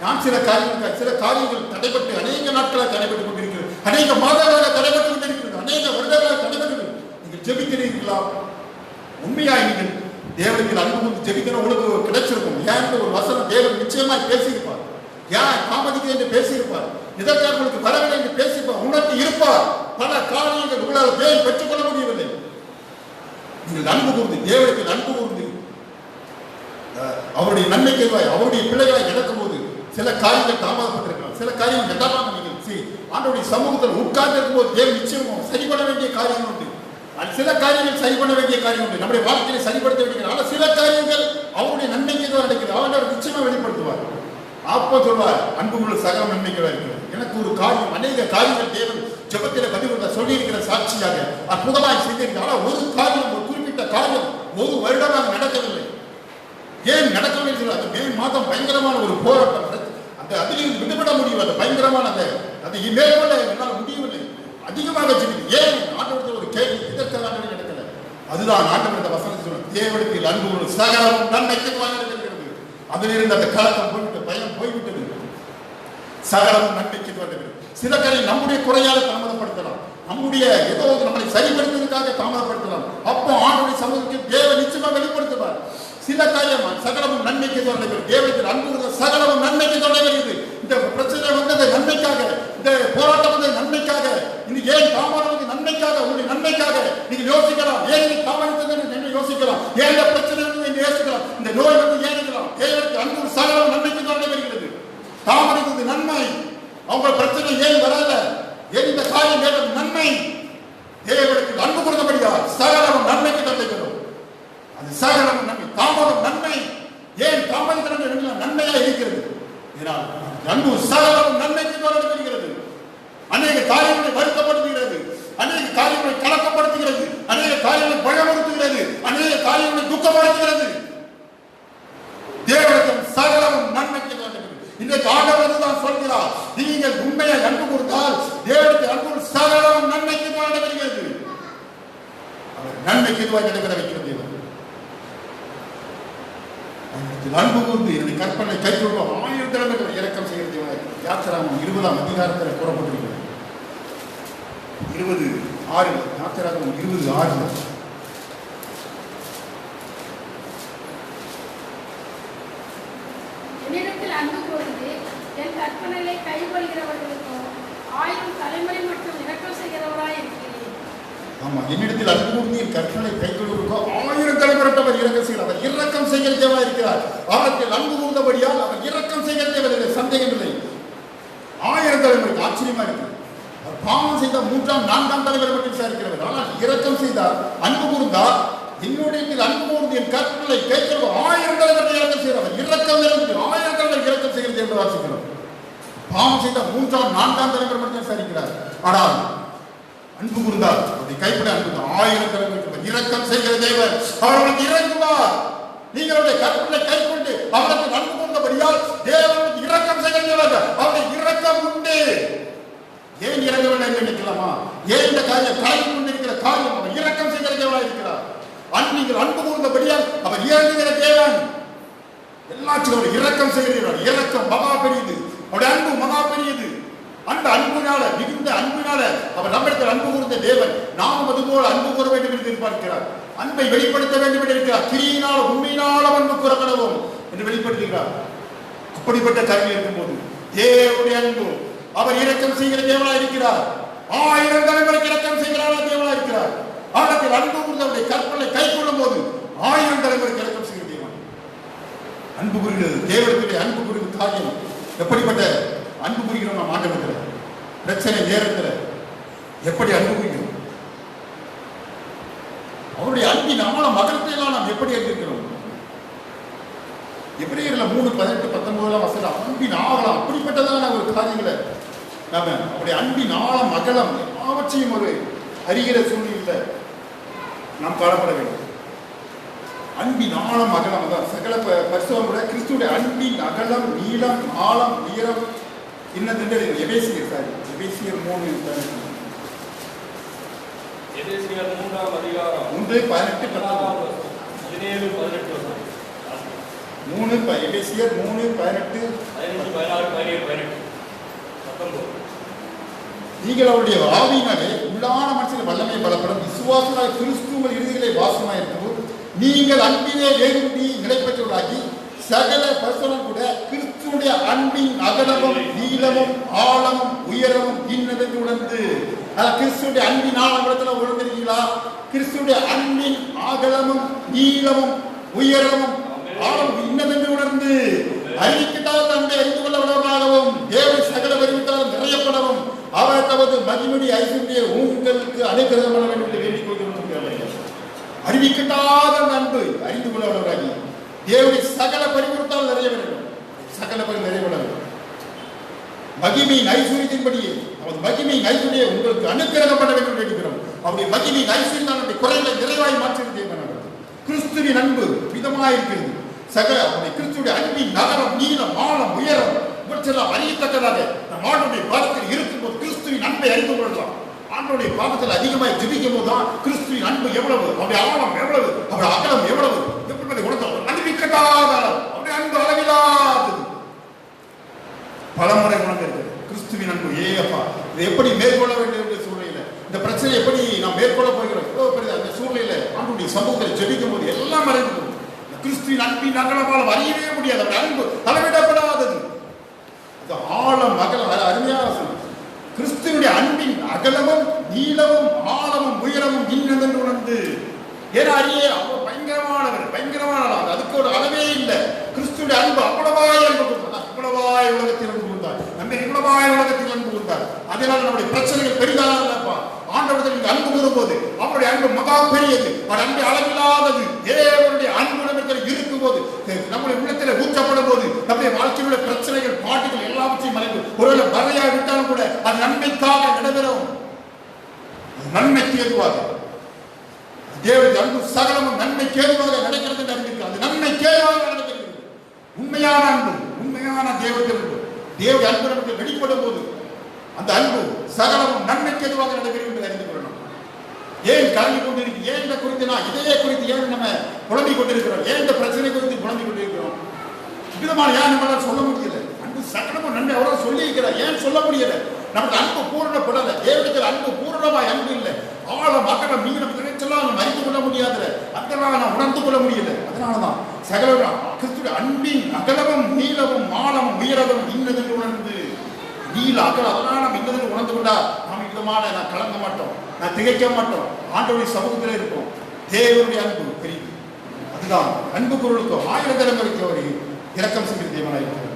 B: நான் சில காரியங்கள் தடைபட்டு அநேக நாட்களாக தடைபட்டுக் கொண்டிருக்கிறது, அநேக மாதங்களாக தடைபட்டுக் கொண்டிருக்கிறது, அநேக வருடங்களாக தடைபட்டு நீங்கள் ஜெபிக்கிறீர்களா? உண்மையாய் நீங்கள் தேவனுக்கு அன்பு கொண்டு ஜெபிக்கிற உங்களுக்கு கிடைச்சிருக்கும். ஏன் ஒரு வசனம் தேவன் நிச்சயமாய் பேசியிருப்பார். ஏன் தாமதிக்க என்று பேசியிருப்பார். இதற்காக உங்களுக்கு வரவில்லை என்று பேசியிருப்பார். உணர்த்தி இருப்பார். பல காரியங்கள் உங்களால் தேவை பெற்றுக்கொள்ள முடியவில்லை. நீங்கள் அன்பு கூர்ந்து தேவனுக்கு அன்பு கூர்ந்து அவருடைய நன்மைக்கு அவருடைய பிள்ளைகளை இழக்கும் போது சில காரியங்கள் தாமதப்பட்டிருக்கலாம், சில காரியங்கள் எதாமல் நீங்கள் ஆண்டவருடைய சமூகத்தில் உட்கார்ந்து இருக்கும்போது தேவன் நிச்சயமும் சரி பண்ண வேண்டிய காரியம் உண்டு. சில காரியங்கள் சரி பண்ண வேண்டிய காரியம் உண்டு, நம்முடைய வாழ்க்கையை சரிப்படுத்த வேண்டிய. ஆனால் சில காரியங்கள் அவருடைய நன்மைக்கு தான் நடக்குது, அவர் நிச்சயமா வெளிப்படுத்துவார். அப்போ சொல்வார், அன்புள்ள சகல நன்மைக்கு இருக்கிறது. எனக்கு ஒரு காரியம், அநேக காரியங்கள் தேவன் ஜெபத்தில் பதிவு சொல்லி இருக்கிற சாட்சியாக அற்புதமாய் செய்திருக்கிறார். ஆனால் ஒரு காரியம், ஒரு குறிப்பிட்ட காரியம் ஒரு வருடமாக நடக்கவில்லை. ஏன் நடக்கவில்லை சொல்ல, அந்த மே மாதம் பயங்கரமான ஒரு போராட்டம், அந்த அதிலிருந்து விடுபட முடியவில்லை, பயங்கரமான அந்த மேற்கொள்ள என்னால் முடியவில்லை, அதிகமாக ஜெபித்து. ஏன் ஆண்டவரத்தில் ஒரு கேள்வி, இதற்காக நடக்கல. அதுதான் ஆண்டவர் வசனத்தை சொல்ல, தேவனுக்கு அன்பு சகலம் நன்மைக்கு இருக்கிறது. அதிலிருந்து அந்த கலக்கம் போய்விட்டு, பயம் போய்விட்டது, சகலம் நன்மைக்கு வருகிறது. சில காரியம் நம்முடைய குறையால தாமதப்படுத்தலாம், நம்முடைய ஏதோ நம்மளை சரிப்படுத்துவதற்காக தாமதப்படுத்தலாம். அப்போ ஆண்டவருடைய சமூகத்தில் தேவ நிச்சயமாக வெளிப்படுத்துவார். சில காரியம் சகலமும் நன்மைக்கு தொடர்கிறது. தேவத்தில் அன்பு சகலமும் நன்மைக்கு தொடர்கிறது. இந்த பிரச்சனை வந்தது நன்மைக்காக, இந்த போராட்டம் வந்தது நன்மைக்காக, இது ஏன் தாமதம் வந்து நன்மைக்காக, உங்களுடைய நன்மைக்காக நீங்க யோசிக்கலாம். ஏன் இது தாமதம் என்று யோசிக்கலாம், ஏன் இந்த பிரச்சனை வந்து என்று யோசிக்கலாம், இந்த நோய் வந்து ஏன் இருக்கலாம். தேவனுக்கு அன்பு சகலமும் நன்மைக்கு தொடர்கிறது. தாமதித்தது நன்மை, அவங்க பிரச்சனை ஏன் வரல, ஏன் இந்த காரியம் ஏன் நன்மை, தேவனுக்கு அன்பு கொடுத்தபடியா சகலமும் நன்மைக்கு தொடர்கிறோம். அது சகலம் நன்மை, தாமதம் நன்மை. ஏன் தாமதம் நன்மையா இருக்கிறது? அன்பு சகலம் நன்மைக்கு தொடர்கிறது. அநேக காரியங்களை வருத்தப்படுத்துகிறது, அநேக காரியங்களை கலக்கப்படுத்துகிறது, அநேக காரியங்களை பயமுறுத்துகிறது, அநேக காரியங்களை துக்கப்படுத்துகிறது. தேவனுக்கும் சகலம் நன்மைக்கு தொடர்கிறது. இன்றைக்கு ஆண்டவர் தான் சொல்கிறார், நீங்கள் உண்மையை அன்பு கொடுத்தால் தேவனுக்கு அன்பு சகலம் நன்மைக்கு தொடர்கிறது. அவர் நன்மைக்கு நடைபெற வைக்கிறது. அன்பு கூர்ந்து என்னுடைய கற்பனை கைத்தொழும் 1000 தலைமைகள் இறக்கம் செய்கிறது. யாத்திராகமம் 20ஆம் அதிகாரத்தில் கூறப்பட்டிருக்கிறது. 20:6 யாத்திராகமம் 20:6
D: என்னிடத்தில் அன்பு கூர்ந்து என் கற்பனைகளை கைக்கொள்கிறவர்களுக்கோ 1000 தலைமுறை மட்டும் இறக்கம் செய்கிறவராய் இருக்கிறேன்.
B: ஆமா, என்னிடத்தில் அன்பு கூர்ந்து என் கற்பனை கைக்கொள்கிறவர்களுக்கோ 1000 தலைமுறை அவர் இறக்கம் செய்கிறார். அவர் இரக்கம் செய்கிறதேவா இருக்கிறார். அவருக்கு அன்பு கூர்ந்தபடியால் அவர் இரக்கம் செய்கிறதே சந்தேகம் இல்லை. 1000 தலைமுறைக்கு ஆச்சரியமா இருக்கு. அவர் பாவம் செய்த 3ஆம் 4ஆம் தலைமுறை மட்டும் விசாரிக்கிறவர். ஆனால் இரக்கம் செய்தார், அன்பு கூர்ந்தார். என்னுடைய அன்பு கூர்ந்து என் கற்பனை கைக்கொள்வோம் 1000 தலைமுறை இறக்கம் செய்கிறவர். இரக்கம் 1000 தலைமுறை இறக்கம் செய்கிறது என்று வாசிக்கிறோம். பாவம் செய்த 3ஆம் 4ஆம் தலைமுறை மட்டும் விசாரிக்கிறார். ஆனால் அன்பு கூர்ந்தார், அவருடைய கைப்பட அன்பு 1000 தலைமுறைக்கு இரக்கம் செய்கிற தேவன் அவர்களுக்கு இறங்குவார். நீங்களுடைய கற்பனை கை கொண்டு அவருக்கு அன்பு கூர்ந்தபடியால் தேவனுக்கு இரக்கம் செய்கிறார்கள். அவருடைய இரக்கம் உண்டு. ஏன் இறங்கவில்லை என்று நினைக்கலாமா? ஏன் இந்த காரியம் கலந்து கொண்டிருக்கிற காரியம் அவர் இரக்கம் செய்கிற தேவனாக இருக்கிறார். நீங்கள் அன்பு கூர்ந்தபடியால் அவர் இறங்குகிற தேவன். எல்லாச்சும் இரக்கம் செய்கிறார். இரக்கம் மகா பெரியது, அவருடைய அன்பு மகா பெரியது. அந்த அன்புனால, மிகுந்த அன்புனால அவர் நம்மிடத்தில் அன்பு கூர்ந்த தேவன். நாமும் அதுபோல அன்பு கூற வேண்டும் என்று எதிர்பார்க்கிறார். அன்பை வெளிப்படுத்த வேண்டும் என்று இருக்கிறார். கிரியினால் உண்மையினால் அன்பு கூறப்படவும் என்று வெளிப்படுத்துகிறார். அப்படிப்பட்ட கருவி இருக்கும்போது தேவனுடைய அன்பு, அவர் இரக்கம் செய்கிற தேவனா இருக்கிறார். 1000 தலைமுறைக்கு இரக்கம் செய்கிற தேவனா இருக்கிறார். ஆண்டத்தில் அன்பு கூர்ந்தவருடைய கற்பனை கை கொள்ளும் போது 1000 தலைமுறைக்கு இரக்கம் செய்கிற தேவன். அன்பு கூறுகிறது தேவனுடைய அன்பு கூறுகிற காரியம். எப்படிப்பட்ட அன்பு புரிகிறோம் நாம் ஆண்டவர்கள்? பிரச்சனை நேரத்தில் எப்படி அன்பு புரிகிறோம்? அவருடைய அன்பின் ஆழம் மகத்தையெல்லாம் நாம் எப்படி அறிந்திருக்கிறோம்? எபிரேயர்ல 3:18-19 வசனம் அன்பின் ஆழம் அப்படிப்பட்டதான ஒரு காரியங்களை நாம அவருடைய அன்பின் ஆழம் அகலம் எல்லாவற்றையும் ஒரு அறிகிற சூழ்நிலையில் நாம் காணப்பட வேண்டும். அன்பின் ஆழம் அகலம் அதான் சகல பரிசுத்தமுடைய கிறிஸ்துடைய அன்பின் அகலம் நீளம் ஆழம் உயரம் இன்னதென்று எபேசியர் 3:18
A: எபேசியர் 3ஆம் அதிகாரம்
B: 3:18-19 எபேசியர் 3:18-19 நீங்கள் அவருடைய ஆவியினாலே உள்ளான மனசில் வல்லமை பலப்படும் விசுவாசமாக கிறிஸ்துவ இறுதிகளை வாசமாக இருக்கும்போது நீங்கள் அன்பிலே வேறுபடி நிலை பெற்றவர்களாகி சகல பரிசுத்தம் கூட கிறிஸ்துவுடைய அன்பின் அகலமும் நீளமும் ஆழமும் உயரமும் இன்னதென்று உணர்ந்து, கிறிஸ்துடைய அன்பின் ஆழம் இடத்துல உணர்ந்திருக்கீங்களா? கிறிஸ்துடைய அன்பின் அகலமும் நீளமும் உயரமும் ஆழம் இன்னதென்று உணர்ந்து அறிவிக்கிட்டால் அன்பை அறிந்து கொள்ள விடமாகவும் தேவன் சகல அறிவித்தால் நிறையப்படவும் அவர் தமது மகிமடி ஐஸ்வர்ய உங்களுக்கு அனுகிரகம் பண்ண வேண்டும் என்று வேண்டிக் கொள்கிறோம். அறிவிக்கிட்டாத அன்பு அறிந்து கொள்ள விடவாகி தேவனை சகல பரிபூர்த்தால் நிறைய வேண்டும். சகல பரி நிறைவேற வேண்டும். மகிமையின் ஐஸ்வர்யத்தின்படியே அவரது மகிமையின் ஐஸ்வர்யை உங்களுக்கு அனுக்கிரகம் பண்ண வேண்டும் என்று வேண்டுகிறோம். அவருடைய மகிமையின் ஐஸ்வர்யம் நம்முடைய குறைகளை நிறைவாய் மாற்றுகிறது. கிறிஸ்துவின் அன்பு விதமாயிருக்கிறது. சகல அவருடைய கிறிஸ்துடைய அன்பின் நகரம் நீளம் ஆழம் உயரம் இவற்றெல்லாம் அறியத்தக்கதாக நம் ஆண்டுடைய பாதத்தில் இருக்கும்போது கிறிஸ்துவின் அன்பை அறிந்து கொள்ளலாம். ஆண்டுடைய பாதத்தில் அதிகமாக ஜெபிக்கும் போதுதான் கிறிஸ்துவின் அன்பு எவ்வளவு, அவருடைய ஆழம் எவ்வளவு, அவருடைய அகலம் எவ்வளவு எப்படி உணர்த்தோம். அறிவிக்கட்டாத அவருடைய அன்பு அளவிலாதது பலமுறை உணர்ந்திருக்கிறது. கிறிஸ்துவின் அன்பு ஏப்பா இதை எப்படி மேற்கொள்ள வேண்டும் என்ற சூழ்நிலையில இந்த பிரச்சனை எப்படி நாம் மேற்கொள்ள போகிறோம் அந்த சூழ்நிலையில ஆண்டுடைய சமூகத்தில் ஜெபிக்கும் போது எல்லாம் மறைந்து கிறிஸ்துவின் அன்பின் அகலமாலம் அறியவே முடியாது. அவருடைய அன்பு அளவிடப்படாதது. ஆழம் அகலம் அருமையாக கிறிஸ்துவனுடைய அன்பின் அகலமும் நீளமும் ஆழமும் உயரமும் இன்னதென்று உணர்ந்து ஏன்னா அறிய அவர் பயங்கரமானவர் அதுக்கு ஒரு அளவே இல்லை. கிறிஸ்துடைய அன்பு அவ்வளவாய் அன்பு கொடுத்தார். அவ்வளவாய் உலகத்தில் அன்பு கொடுத்தார். நம்ம இவ்வளவாய் உலகத்தில் அன்பு கொடுத்தார். அதனால நம்முடைய பிரச்சனைகள் பெரிதானப்பா ஆண்டவர்கள் நீங்க அன்பு கூறும்போது அவருடைய அன்பு மகா பெரியது. அவர் அன்பு அளவில்லாதது. தேவனுடைய அன்பு நமக்கு இருக்கும் போது நம்முடைய உள்ளத்தில் ஊற்றப்படும் போது நம்முடைய வாழ்க்கையில் உள்ள பிரச்சனைகள் பாட்டுகள் எல்லாவற்றையும் மறைந்து ஒருவேளை வரையா விட்டாலும் கூட அது நன்மைக்காக நடைபெறும். நன்மைக்கு ஏதுவாக தேவனுடைய அன்பு சகலமும் நன்மைக்கு ஏதுவாக நடக்கிறது என்று அறிவிக்கிறது. அது நன்மைக்கு ஏதுவாக நடக்கிறது. உண்மையான அன்பு உண்மையான தேவனுடைய அன்பு தேவனுடைய அன்பு நமக்கு வெளிப்படும் போது அந்த அன்பு சகலமும் நன்மைக்கு எதுவாக நடைபெறும் என்று அறிந்து கொள்ளணும். ஏன் கலங்கி கொண்டிருக்கு? ஏன் இந்த குறித்து நான் இதையே குறித்து ஏன் நம்ம புலம்பிக் கொண்டிருக்கிறோம்? ஏன் இந்த பிரச்சனை குறித்து புலம்பிக் கொண்டிருக்கிறோம்? விதமான ஏன் நம்மளால் சொல்ல முடியல? அன்பு சகலமும் நன்மை அவரால் சொல்லி இருக்கிறார். ஏன் சொல்ல முடியல? நமக்கு அன்பு பூரணப்படலை. தேவனுக்கு அன்பு பூரணமாய் அன்பு இல்லை. ஆழம் அகலம் நீளம் இதைச்செல்லாம் நம்ம அறிந்து கொள்ள முடியாத அதனால நான் உணர்ந்து கொள்ள முடியல. அதனாலதான் சகல கிறிஸ்துடைய அன்பின் அகலமும் நீளமும் ஆழமும் உயரமும் இன்னதென்று உணர்ந்து நீல அகலம் அதனால நம்ம இன்னதென்று உணர்ந்து கொண்டா நாம் விதமான நான் கலங்க மாட்டோம், நான் திகைக்க மாட்டோம். ஆண்டவருடைய சமூகத்தில் இருப்போம். தேவனுடைய அன்பு பெரியது. அதுதான் அன்பு பொருளுக்கும் ஆயிரம் தலைமுறைக்கு அவர் இரக்கம் செய்கிற தேவனாக இருக்கிறார்.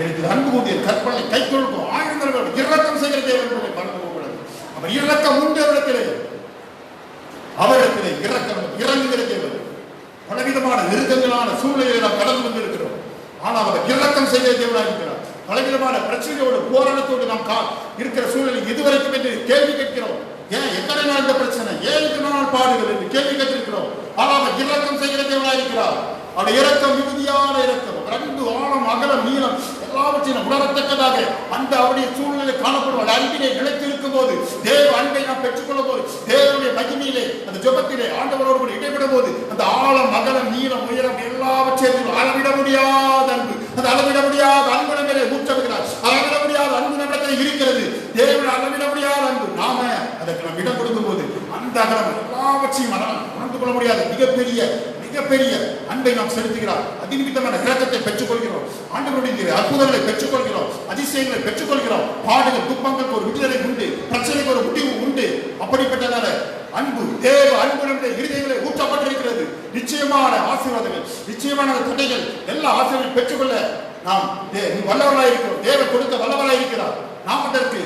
B: எனக்கு அன்பு கூடிய கற்பனை கை தொழுக்கும் ஆயிரம் தலைமுறை இரக்கம் செய்கிற தேவனுடைய பலன் கூடாது. அவர் இரக்கம் உண்டு அவரிடத்திலே இரக்கம் இறங்குகிற தேவன். பலவிதமான நெருக்கங்களான சூழ்நிலையை நாம் கடந்து கொண்டிருக்கிறோம். ஆனால் அவர் இரக்கம் செய்கிற தேவனாக இருக்கிறார். பலவிதமான பிரச்சனையோடு போராட்டத்தோடு நாம் இருக்கிற சூழ்நிலை இதுவரைக்கும் என்று கேள்வி கேட்கிறோம். ஏன் எத்தனை நாள் இந்த பிரச்சனை, ஏன் இத்தனை நாள் பாடுகள் என்று கேள்வி கேட்டிருக்கிறோம். ஆனால் அவர் இரக்கம் செய்கிற தேவனாக இருக்கிறார். அவருடைய இரக்கம் மிகுதியான இரக்கம். அன்பு ஆழம் அகலம் நீளம் எல்லாவற்றையும் உணரத்தக்கதாக அந்த அவருடைய சூழ்நிலை காணப்படும் அன்பினை நிலைத்திருக்கும் போது தேவ அன்பை நாம் பெற்றுக்கொள்ளும் போது தேவனுடைய மகிமையிலே அந்த ஜெபத்திலே ஆண்டவரோடு இடைவிடும் போது அந்த ஆழம் அகலம் நீளம் உயரம் எல்லாவற்றையும் அளவிட முடியாத அன்பு, அந்த அளவிட முடியாத அன்பு நம்மளே ஊற்றப்படுகிறார். அளவிட முடியாத அன்பு நம்மிடத்தில் இருக்கிறது. தேவனுடைய அளவிட முடியாத அன்பு நாம அதற்கு நாம் இடம் கொடுக்கும் போது அந்த அகலம் எல்லாவற்றையும் உணர்ந்து கொள்ள முடியாத மிகப்பெரிய அன்பை நாம் செலுத்துகிறார். அதிநிமித்தமான இரக்கத்தை பெற்றுக்கொள்கிறோம். ஆண்டவருடைய அற்புதங்களை பெற்றுக்கொள்கிறோம். அதிசயங்களை பெற்றுக்கொள்கிறோம். பாடுகள் துன்பங்களுக்கு ஒரு விடுதலை உண்டு, பிரச்சனைக்கு ஒரு முடிவு உண்டு. அப்படிப்பட்டதான அன்பு தேவ அன்பு நம்முடைய இருதயங்களை ஊற்றப்பட்டிருக்கிறது. நிச்சயமான ஆசீர்வாதங்கள், நிச்சயமான தடைகள் எல்லா ஆசீர்வாதங்களை பெற்றுக்கொள்ள நாம் வல்லவராய் இருக்கிறோம். தேவன் கொடுக்க வல்லவராய் இருக்கிறார். நாம் அதற்கு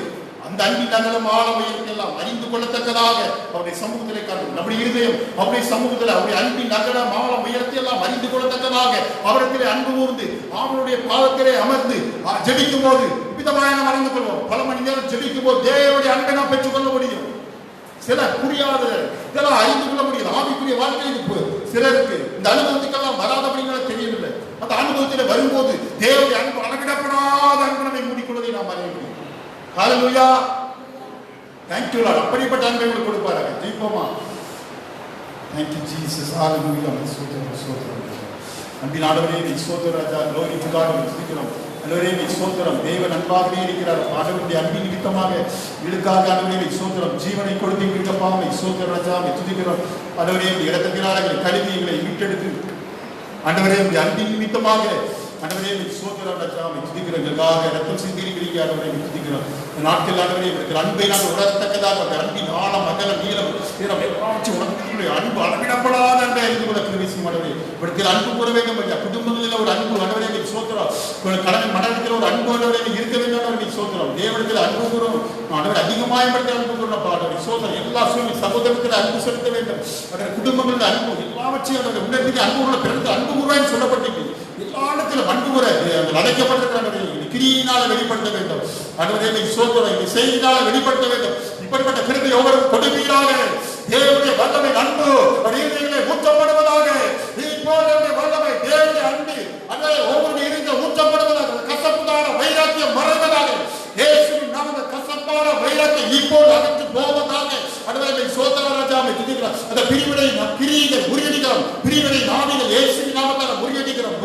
B: அந்த அன்பின் அகலம் ஆழம் எல்லாம் அறிந்து கொள்ளத்தக்கதாக அவருடைய சமூகத்திலே காணும். நம்முடைய இருதயம் அவருடைய சமூகத்தில் அவருடைய அன்பின் அகலம் ஆழம் உயரத்தை எல்லாம் அறிந்து கொள்ளத்தக்கதாக அவரிடத்திலே அன்பு கூர்ந்து அவருடைய பாதத்திலே அமர்ந்து ஜெபிக்கும் போது விதமாக நாம் அறிந்து கொள்வோம். பல மணி நேரம் ஜெபிக்கும் போது தேவனுடைய அன்பை நாம் பெற்றுக்கொள்ள முடியும். சில புரியாத இதெல்லாம் அறிந்து கொள்ள முடியும். ஆவிக்குரிய வாழ்க்கையில் சிலருக்கு இந்த அனுபவத்துக்கெல்லாம் வராதபடிங்களா தெரியவில்லை. அந்த அனுபவத்தில் வரும்போது தேவனுடைய அன்பு அளவிடப்படாத அன்பு நம்மை மூடிக்கொள்வதை நாம் அறிய முடியும். Hallelujah, thank you Lord. அப்படிப்பட்ட அன்பை உங்களுக்கு கொடுப்பாராக. ஜெயிப்போமா? Thank you Jesus. ஹல்லேலூயா. ஸ்தோத்திரம். அன்பின் ஆண்டவரே நீ ஸ்தோத்திரம் ராஜா. glory to God. ஸ்தோத்திரம் ஆண்டவரே நீ ஸ்தோத்திரம். தேவன் அன்பாகவே இருக்கிறார். ஆண்டவருடைய அன்பின் நிமித்தமாக இழுக்காக ஆண்டவரே நீ ஸ்தோத்திரம். ஜீவனை கொடுத்து விட்டப்பாக நீ ஸ்தோத்திரம் ராஜா. நீ துதிக்கிறோம் ஆண்டவரே. நீ இடத்தினால கழுவி எங்களை மீட்டெடுத்து ஆண்டவரே உடைய அன்பின் நிமித்தமாக ஆண்டவரே சோதரம் ரஜாவை துதிக்கிறவர்களுக்காக ரத்தம் சிந்திருக்கிறீங்க ஆண்டவரே துதிக்கிறோம். நாட்கள் ஆண்டவரே இருக்கிற அன்பை நாங்கள் உணரத்தக்கதாக அந்த அன்பின் ஆழம் அகலம் நீளம் உணர்ந்து அன்பு அளவிடப்படாத அன்பை அறிந்து கொள்ள கிருபை செய்யும் ஆண்டவரே. இப்படி அன்பு கூற வேண்டும் ஐயா. குடும்பங்களில் ஒரு அன்பு ஆண்டவரே நீ சோதரம். கடன் மனதில் ஒரு அன்பு ஆண்டவரே நீ இருக்க வேண்டும் நீ சோதரம். தேவனிடத்தில் அன்பு கூறும் ஆண்டவரே அதிகமாயப்படுத்த அன்பு கூறணும் ஆண்டவரே சோதரம். எல்லா சூழ்நிலை சகோதரத்தில் அன்பு செலுத்த வேண்டும். குடும்பங்களில் அன்பு எல்லாவற்றையும் அந்த உலகத்தில் அன்பு உள்ள பிறந்த அன்பு கூறாய் சொல்லப்பட்டிருக்கு. எல்லா இடத்திலும் அன்பு கூற அழைக்கப்பட்டிருக்கிறார்கள். கிரியினால வெளிப்படுத்த வேண்டும் ஆண்டவரே சோதரம். செய்தினால வெளிப்படுத்த வேண்டும். இப்படிப்பட்ட கிருபை ஒவ்வொரு கொடுப்பீராக. தேவனுடைய வல்லமை அன்பு ஊற்றப்படுவதாக. வல்லமை தேவனுடைய அன்பு அதே ஒவ்வொரு இருந்த ஊற்றப்படுவதாக. கசப்புதான வைராக்கியம் மறைவதாக. இயேசுவின் நாமத்தில் கசப்பான வைராக்கியம் இப்போது அகற்று போவதாக. அடவே சோதர ராஜாவை துதிக்கிறார். அந்த பிரிவினை கிரியைகள் முறியடிக்கிறோம். பிரிவினை நாவிகள் இயேசுவின் நாமத்தால் முறியடிக்கிறோம்.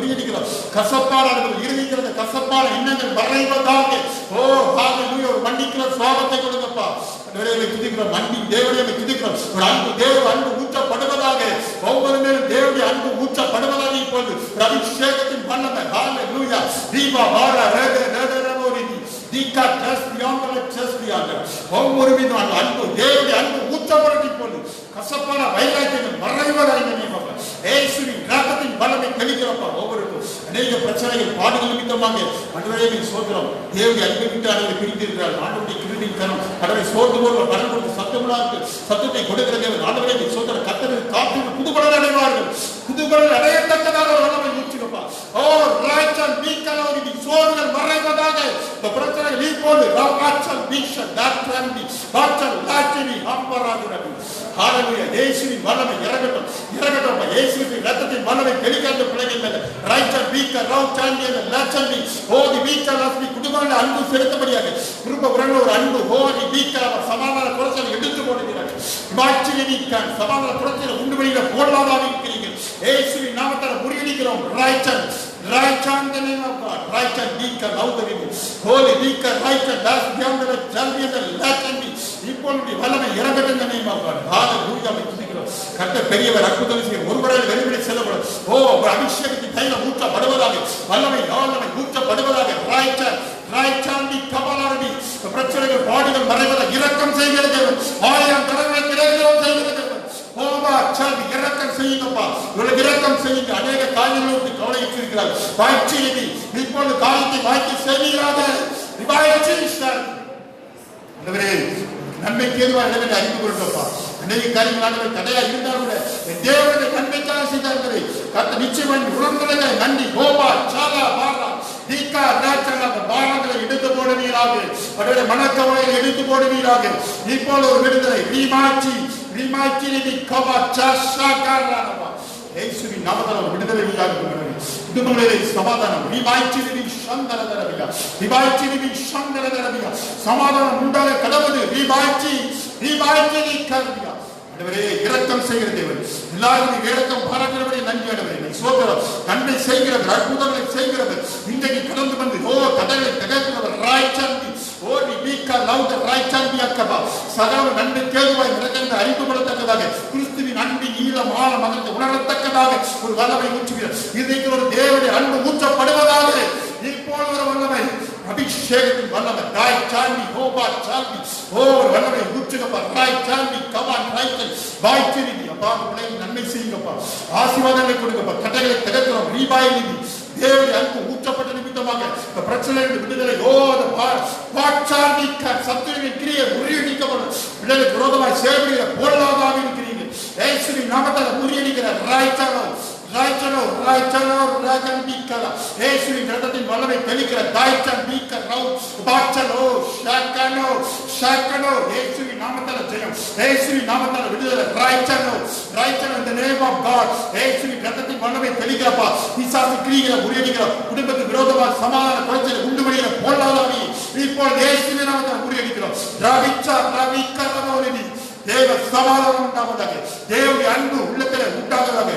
B: கசப்பான இருக்கிறது. கசப்பான எண்ணங்கள் மறைவதாக. ஓ ஹalleluya. ஒரு மன்னிக்கிற சுவாபத்தை கொடுங்கப்பா. அடவே துதிக்கிறோம். அன்பின் தேவனை துதிக்கிறோம். ஒரு அன்பு தேவ அன்பு ஊற்றப்படுவதாக. ஒவ்வொரு மேலும் தேவனுடைய அன்பு ஊற்றப்படுவதாக. இப்போது அபிஷேகத்தின் வல்லமை ஹalleluya. தீபா வாரா ஒவ்வொரு மீதும் அன்பு தேவனுடைய அன்பு ஊற்றப்பட்டு போது கசப்பான வைராக்கியங்கள் மறைவதாக. இயேசுவின் இரத்தத்தின் வல்லமை தெளிக்கிறப்பா. ஒவ்வொருக்கும் அநேக பிரச்சனைகள் பாடுகள் நிமித்தமாக அன்றைய சோதரம் தேவனுடைய அன்பை விட்டு அனைவரை பிரிந்திருக்கிறார்கள். ஆண்டவருடைய கிருபையின் கரம் அன்றைய சோர்ந்து போல பலன் கொடுத்து சத்தத்தை கொடுக்கிற தேவன் ஆண்டவரே சோதர கத்தரை காத்து புதுபலன் அடைவார்கள். புதுபலன் அடையத்தக்கதாக ஒரு வல்லமை ஊற்றுங்கப்பா. ஓ ராய்ச்சல் மீக்கலோரி சோதர்கள் மறைவதாக. இந்த பிரச்சனைகள் இப்போது ராய்ச்சல் மீஷன் டாக்டரண்டி பாச்சல் லாச்சினி அம்பராதுரபி. ஹalleluya. இயேசுவின் வல்லமை இறங்கட்டும். இயேசுவின் இரத்தத்தின் வல்லமை வெளிக்காட்டு பிள்ளைகள் மேல ராய்ச்சல் மீக்க ராய்ச்சல் லாச்சனி ஓதி மீக்கல் அஸ்மி குடும்பங்கள் அன்பு செலுத்தபடியாக குடும்ப உறவுல ஒரு அன்பு ஓதி மீக்கல் சமாதான குறைச்சல் எடுத்து போடுகிறார்கள். மாட்சியை நீக்கான் சமாதான குறைச்சல் உண்டு வெளியில போடாதாக இருக்கிறீர்கள். இயேசுவின் நாமத்தால் முறியடிக்கிறோம். ராய்ச்சல் in the name of God. Righteous beacon out the river. Holy beacon, righteous, that's beyond the champion, the legend. இப்பொழுது வல்லமை இறங்கட்டும் in the name of God. Hallelujah. கர்த்தர் பெரியவர் அற்புதம் செய்ய ஒருவரால் வெளிப்படை செல்லப்படும். ஓ அபிஷேகத்தின் தைலம் ஊற்றப்படுவதாக. வல்லமை ஊற்றப்படுவதாக. ராய்ச்சாண்டி கபாலாரடி பிரச்சனைகள் பாடுகள் மறைவதாக. இரக்கம் செய்கிறது. 1000 தடவை கிடைக்கிறோம் செய்கிறது. இரக்கம் செய்யுங்கப்பா. இவளுக்கு இரக்கம் செய்யுங்க. அநேக காரியங்களுக்கு கவலை இருக்கிறார். வாய்ச்சி இப்பொழுது காரியத்தை வாய்ச்சி செய்வீராக. நன்மைக்கு ஏதுவாக இடங்களை அறிந்து கொள்ளப்பா. அநேக காரியங்கள் தடையா இருந்தால் கூட தேவனுடைய நன்மைக்காக செய்தார்கள். கத்த நிச்சயமாக உணர்ந்ததை நன்றி. கோபா சாலா பாரா தீக்கா ராச்சலா பாரங்களை எடுத்து போடுவீராக. அவருடைய மனக்கவலையை எடுத்து போடுவீராக. இப்போது ஒரு விடுதலை ரீமாச்சி கபா சாஷாகாரா இயேசுவின் நாமத்தால் விடுதலை உண்டாகுகிறது. குடும்பங்களிலே சமாதானம் சமாதானம் உண்டாக கடவுது. இரக்கம் செய்கிற தேவன் எல்லாரும் இரக்கம் பாராட்டுகிறவரை நன்றி ஆண்டவரே. சோதரம் நன்மை செய்கிறது. அற்புதங்களை செய்கிறது. இன்றைக்கு கடந்து வந்து ஓ தடைகளை தகர்க்கிறவர் ராய்ச்சாந்தி ஓடி வீக்கா லவுட ராய்ச்சாந்தி அக்கபா சகல நன்மை கேள்வாய் நிறந்த அறிவுபடத்தக்கதாக கிறிஸ்துவின் அன்பின் ஈழம் ஆழம் அதற்கு உணரத்தக்கதாக ஒரு வல்லமை ஊற்றுகிறார். இன்றைக்கு ஒரு தேவனுடைய அன்பு ஊற்றப்படுவதாக. இப்பொழுது வல்லமை அபிஷேகத்தின் வல்லமை ராய்ச்சாந்தி ஹோபா சாந்தி ஓ வல்லமை ஊற்றுங்கப்பா. ராய்ச்சாந்தி கமான் ராய்ச்சல் வாய்ச்சி அப்பா உங்களை நன்மை செய்யுங்கப்பா. ஆசீர்வாதங்களை கொடுங்கப்பா. கடைகளை திறக்கிறோம். ரீபாய் நிதி தேவனுடைய அன்பு ஊற்றப்பட்ட நிமித்தமாக இந்த பிரச்சனைகள் விடுதலை. ஓ சத்துருவின் கிரியை முறியடிக்கப்படும். பிள்ளைகளுக்கு விரோதமாய் செயல்படுகிற பொருளாதார இருக்கிறீர்கள். இயேசுவின் நாமத்தால் முறியடிக்கிற இயேசுவின் இரத்தத்தின் வல்லமை தெளிக்கிற இயேசுவின் நாமத்தால் ஜெயம். இயேசுவின் நாமத்தால் விடுதலை. in the name of God. இயேசுவின் இரத்தத்தின் வல்லமை தெளிக்கிறப்பா. பிசாசு கிரிகளை முறியடிக்கிற குடும்பத்துக்கு விரோதமாக சமாதான குறைச்சலை உண்டு பண்ணுகிற பொருளாதார இப்போது இயேசுவின் நாமத்தால் முறியடிக்கிறோம். தேவ சமாதானம் உண்டாவதாக. தேவனுடைய அன்பு உள்ளத்தில் உண்டாவதாக.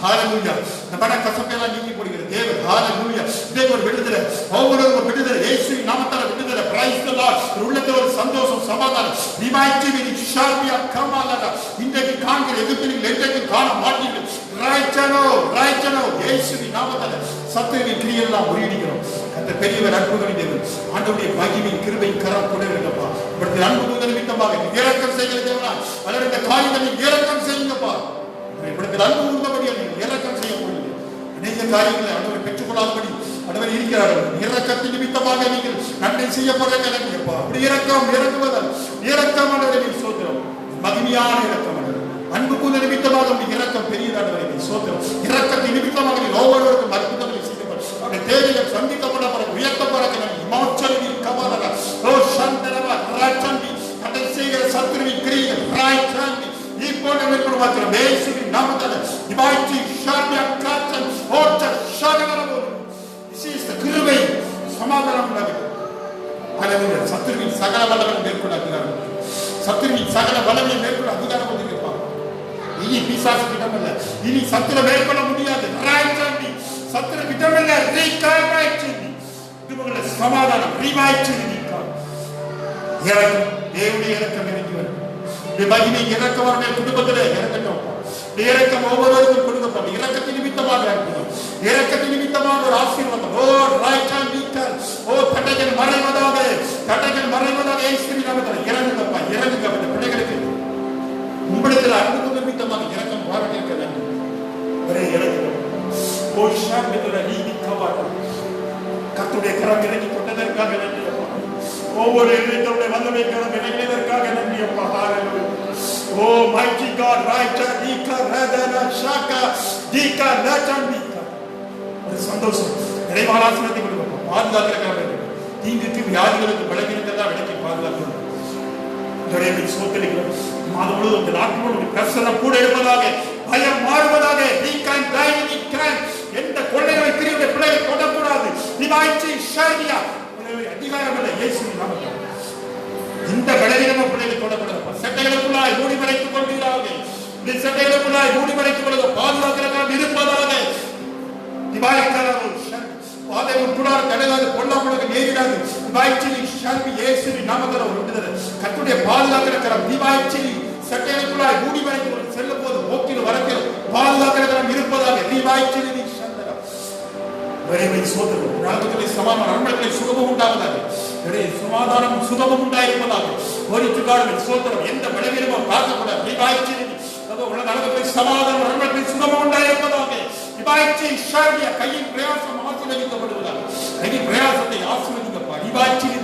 B: ஹalleluya. நம்மட கசப்பெல்லாம் நீக்கி போடுகிற தேவன். ஹalleluya. இதற்கு ஒரு விடுதலை. ஒவ்வொருவருக்கும் ஒரு விடுதலை. இயேசுவின் நாமத்தால் விடுதலை. Praise the Lord. உள்ளத்தில் ஒரு சந்தோஷம் சமாதானம். ரிமைண்டிங் ஷார்பியா கமாலா. இன்றைக்கு காண்கிற எதிர்ப்பில் என்றைக்கு காண மாட்டீர்கள். ராய்ச்சனோ இயேசுவின் நாமத்தால சத்துருவின் கிரியெல்லாம் முறியடிக்கிறோம். அந்த பெரியவர் அன்புகளின் தேவன் ஆண்டவருடைய மகிமையின் கிருபையின் கரம் கொண்டு இருக்கப்பா. இப்படி அன்பு நிமித்தமாக இரக்கம் செய்கிற தேவனா அல்லது இந்த காரியங்களில் இரக்கம் செய்யுங்கப்பா. இப்படி அன்பு உண்டபடியாக நீங்கள் இரக்கம் செய்ய முடியும். அநேக காரியங்களை ஆண்டவரை பெற்றுக்கொள்ளாதபடி ஆண்டவர் இருக்கிறார்கள். இரக்கத்தின் நிமித்தமாக நீங்கள் நன்மை செய்யப்படுற நினைப்பா. அப்படி இறக்குவதால் இரக்கம் ஆண்டவரை சோத்திரம், மகிமையான இரக்கம் அன்புக்கு நிமித்தமாக இரக்கம் பெரியதானவரை சோத்திரம். இரக்கத்தின் நிமித்தமாக நீங்கள் ஒவ்வொருவருக்கும் அற்புதங்களை செய்யப்படும். அவருடைய தேவைகள் சந்திக்கப்பட உயர்த்தப்பட மாற்றலின் கபாலக ஓ சந்தனவா ராஜந்தி அதை செய்கிற சத்துருவின் கிரியைகள் ராஜந்தி இப்போது மேற்கொள்வார்கள் இயேசுவின் நாமத்தால் இவாய்ச்சி ஷார்பியா காச்சன் ஓட்ட ஷாகரவோ விசேஷ கிருபை சமாதானம் உண்டாகிறது. ஹல்லேலூயா. சத்துருவின் சகல வல்லமையை மேற்கொள்ள அதிகாரம், சத்துருவின் சகல வல்லமையை மேற்கொள்ள அதிகாரம் வந்திருப்பா. இனி பிசாசு கிட்டமல்ல, இனி சத்துரு மேற்கொள்ள முடியாது. ராஜந்தி சத்துரு கிட்டமல்ல, ரீகாய்ச்சி இதுவங்கள சமாதானம் ரீவாய்ச்சி இறக்கம் தேவனுடைய இறக்கம் இருக்கிறது. மகிமை இறக்கம் அவருடைய குடும்பத்தில் இறக்கட்டும். இறக்கம் ஒவ்வொருவருக்கும் கொடுக்கப்படும். இறக்கத்தின் நிமித்தமாக இருக்கணும். இறக்கத்தின் நிமித்தமாக ஒரு ஆசீர்வாதம். ஓ ராய்ச்சான் நீக்கல் ஓ தட்டைகள் மறைவதாக இயேசுவின் நாமத்தில் இறங்குங்கப்பா. இறங்குங்க அந்த பிள்ளைகளுக்கு உங்களிடத்தில் அன்பு நிமித்தமாக இறக்கம் பாராட்டியிருக்க வேண்டும். ஒரே இறக்கம் ஓ ஷாமிதுல நீதி கவாட்டம் கர்த்தருடைய கரம் இறங்கி கொண்டதற்காக நன்றி அப்பா. ஒவ்வொரு இதயத்தோட வல்லமை கரம் இறங்கியதற்காக நன்றி அப்பா. Hallelujah. Oh mighty God right தீகா ரதனா ஷாகா தீகா நச்சந்திகா ஒரு சந்தோஷம் நிறைவான ஆசீர்வாதத்தை கொடுப்பா. பாதுகாக்கிறதுக்காக தீங்குக்கு வியாதிகளுக்கு பலவீனத்தெல்லாம் விலக்கி பாதுகாக்கணும். நிறைய சோதனைகள் மாதம் முழுவதும் இந்த நாட்டு முழுவதும் பிரசனம் கூட இருப்பதாக பயம் மாறுவதாக எந்த கொள்ளைகளை பிரிவுடைய பிள்ளைகளை கொல்லக்கூடாது. அதிகாரம் இல்லை இயேசுவின் நாமத்தில். இந்த பலவீனமும் பிள்ளைகளை கொல்லக்கூடாது. சட்டைகளுக்குள்ளாய் மூடி மறைத்துக் கொள்கிறார்கள். இந்த சட்டைகளுக்குள்ளாய் மூடி மறைத்துக் கொள்ளுங்க. பாதுகாக்கிறதாக இருப்பதாக பாதை உட்படாத தடையாது கொல்லாமலுக்கு நேரிடாது. திவாய்ச்சிலி ஷல்வி இயேசுவின் நாமத்தில் ஒரு விடுதலை. கர்த்தருடைய பாதுகாக்கிற கரம் திவாய்ச்சிலி சட்டைகளுக்குள்ளாய் மூடி மறைத்து செல்லும் போது போக்கில் வரத்தில் பாதுகாக்கிற கரம் இருப்பதாக திவாய்ச்சிலி சந்தனம் வரைவை சோதனை உலகத்திலே சமாதானம் அன்பர்களை சுகமும் உண்டாவதாக சமாதானம் சுகமும் உண்டாயிருப்பதாக கோரித்துக்காரர்கள் சோதனம் எந்த பலவீனமும் பார்க்கக்கூடாது. திவாய்ச்சிலி உலகத்திலே சமாதானம் அன்பர்களை சுகமும் உண்டாயிருப்பதாக திவாய்ச்சி ஷல்வியா கையின் பிரயாசம் ஆசீர்வதிக்கப்படுவதாக. கையின் பிரயாசத்தை ஆசீர்வதிக்கப்பா. திவாய்ச்சிலி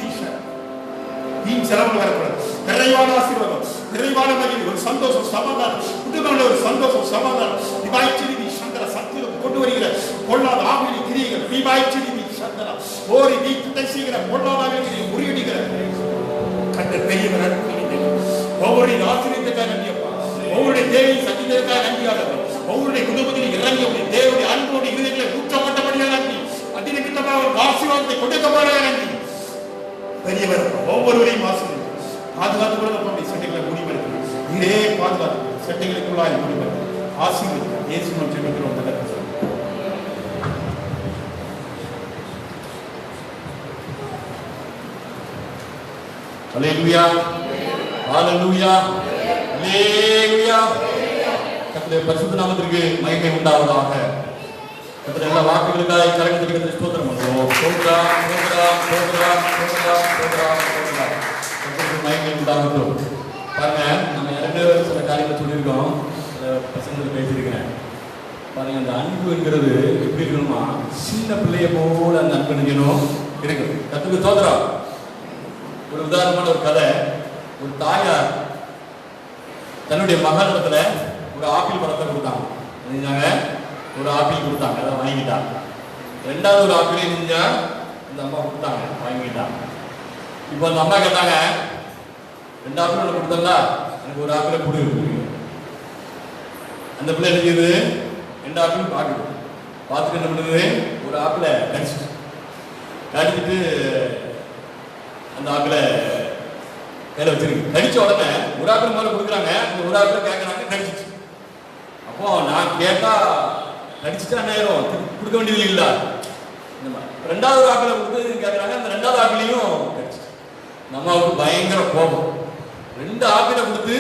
B: வீண் செலவு வரக்கூடாது. நிறைவான ஆசீர்வாதம், நிறைவான மகிழ்ச்சி, ஒரு சந்தோஷம் சமாதானம், குடும்பங்களில் ஒரு சந்தோஷம் சமாதானம். திவாய்ச்சிலி சந்திர சத்திர கொண்டு வருகிற பொல்லாத ஆவிலி கிரியைகள் திவாய்ச்சிலி சந்திர ஓரி வீட்டை செய்கிற பொல்லாத ஆவிலியை முறியடிக்கிற கண்ட பெரியவர் அன்புகளின் ஒவ்வொரு ஆசிரியத்துக்காக நன்றியப்பா. ஒவ்வொருடைய தேவையை சந்தித்ததற்காக நன்றியாளர்கள். ஒவ்வொருடைய குடும்பத்தில் இறங்கிய தேவனுடைய அன்போடு இருதயங்களை ஊற்றப்பட்டபடியாக நன்றி. அதிநிமித்தமாக ஒரு ஆசீர்வாதத்தை கொடுக்கப்பட நன்றி. பெரியவர் ஒவ்வொருவரையும் ஆசீர்வதித்து பாதுகாத்து கொள்ள சட்டைகளை முடிவெடுத்து நீரே பாதுகாத்து சட்டைகளுக்குள்ளாய் முடிவெடுத்து ஆசீர்வதித்து இயேசுவின் ஜெபத்திலும் நல்ல
A: ஹல்லேலூயா ஹல்லேலூயா ஹல்லேலூயா. கர்த்தருடைய பரிசுத்த நாமத்திற்கு மகிமை உண்டாவதாக. கர்த்தர் எல்லா வாக்குகளுக்காக கரங்களை ஸ்தோத்திரம் பண்ணுவோம். ஸ்தோத்திரம் ஸ்தோத்திரம் ஸ்தோத்திரம் ஸ்தோத்திரம் ஸ்தோத்திரம் ஸ்தோத்திரம். கர்த்தருக்கு மகிமை உண்டாகட்டும். பாருங்க, நம்ம இரண்டு சில காரியங்களை சொல்லியிருக்கோம். பசங்களுக்கு பேசியிருக்கிறேன். பாருங்க, அந்த அன்பு என்கிறது எப்படி இருக்கணுமா, சின்ன பிள்ளைய போல அந்த அன்பு நினைக்கணும் இருக்கு. கர்த்தருக்கு ஸ்தோத்திரம். ஒரு உதாரணமான ஒரு கதை. ஒரு தாயார் தன்னுடைய மகளிடத்துல ஒரு ஆப்பிள் பழத்தை கொடுத்தாங்க. ஒரு ஆப்பிள் கொடுத்தாங்க, அதை வாங்கிட்டாங்க. ரெண்டாவது ஒரு ஆப்பிளே செஞ்சா இந்த அம்மா கொடுத்தாங்க, வாங்கிட்டாங்க. இப்போ அந்த அம்மா கேட்டாங்க, ரெண்டு ஆப்பிள் கொடுத்தல, எனக்கு ஒரு ஆப்பிளை கொடு. அந்த பிள்ளை என்ன செய்யுது, ரெண்டு ஆப்பிள் பார்த்துட்டு என்ன பண்ணுது, ஒரு ஆப்பிளை கடிச்சிட்டு அந்த ஆப்பிளை கையில் வச்சிருக்கு. கடிச்ச உடனே ஒரு ஆப்பிள் மேலே கொடுக்குறாங்க, அந்த ஒரு ஆப்பிளை கேட்கறாங்க, கடிச்சிச்சு. அப்போ நான் கேட்டா கடிச்சுட்டா நேரம் கொடுக்க வேண்டியது இல்லை. ரெண்டாவது ஆப்பிளை கொடுத்து கேட்கறாங்க, அந்த ரெண்டாவது ஆப்பிளையும் கடிச்சு. நம்மளுக்கு பயங்கர கோபம். ரெண்டு ஆப்பிளை கொடுத்து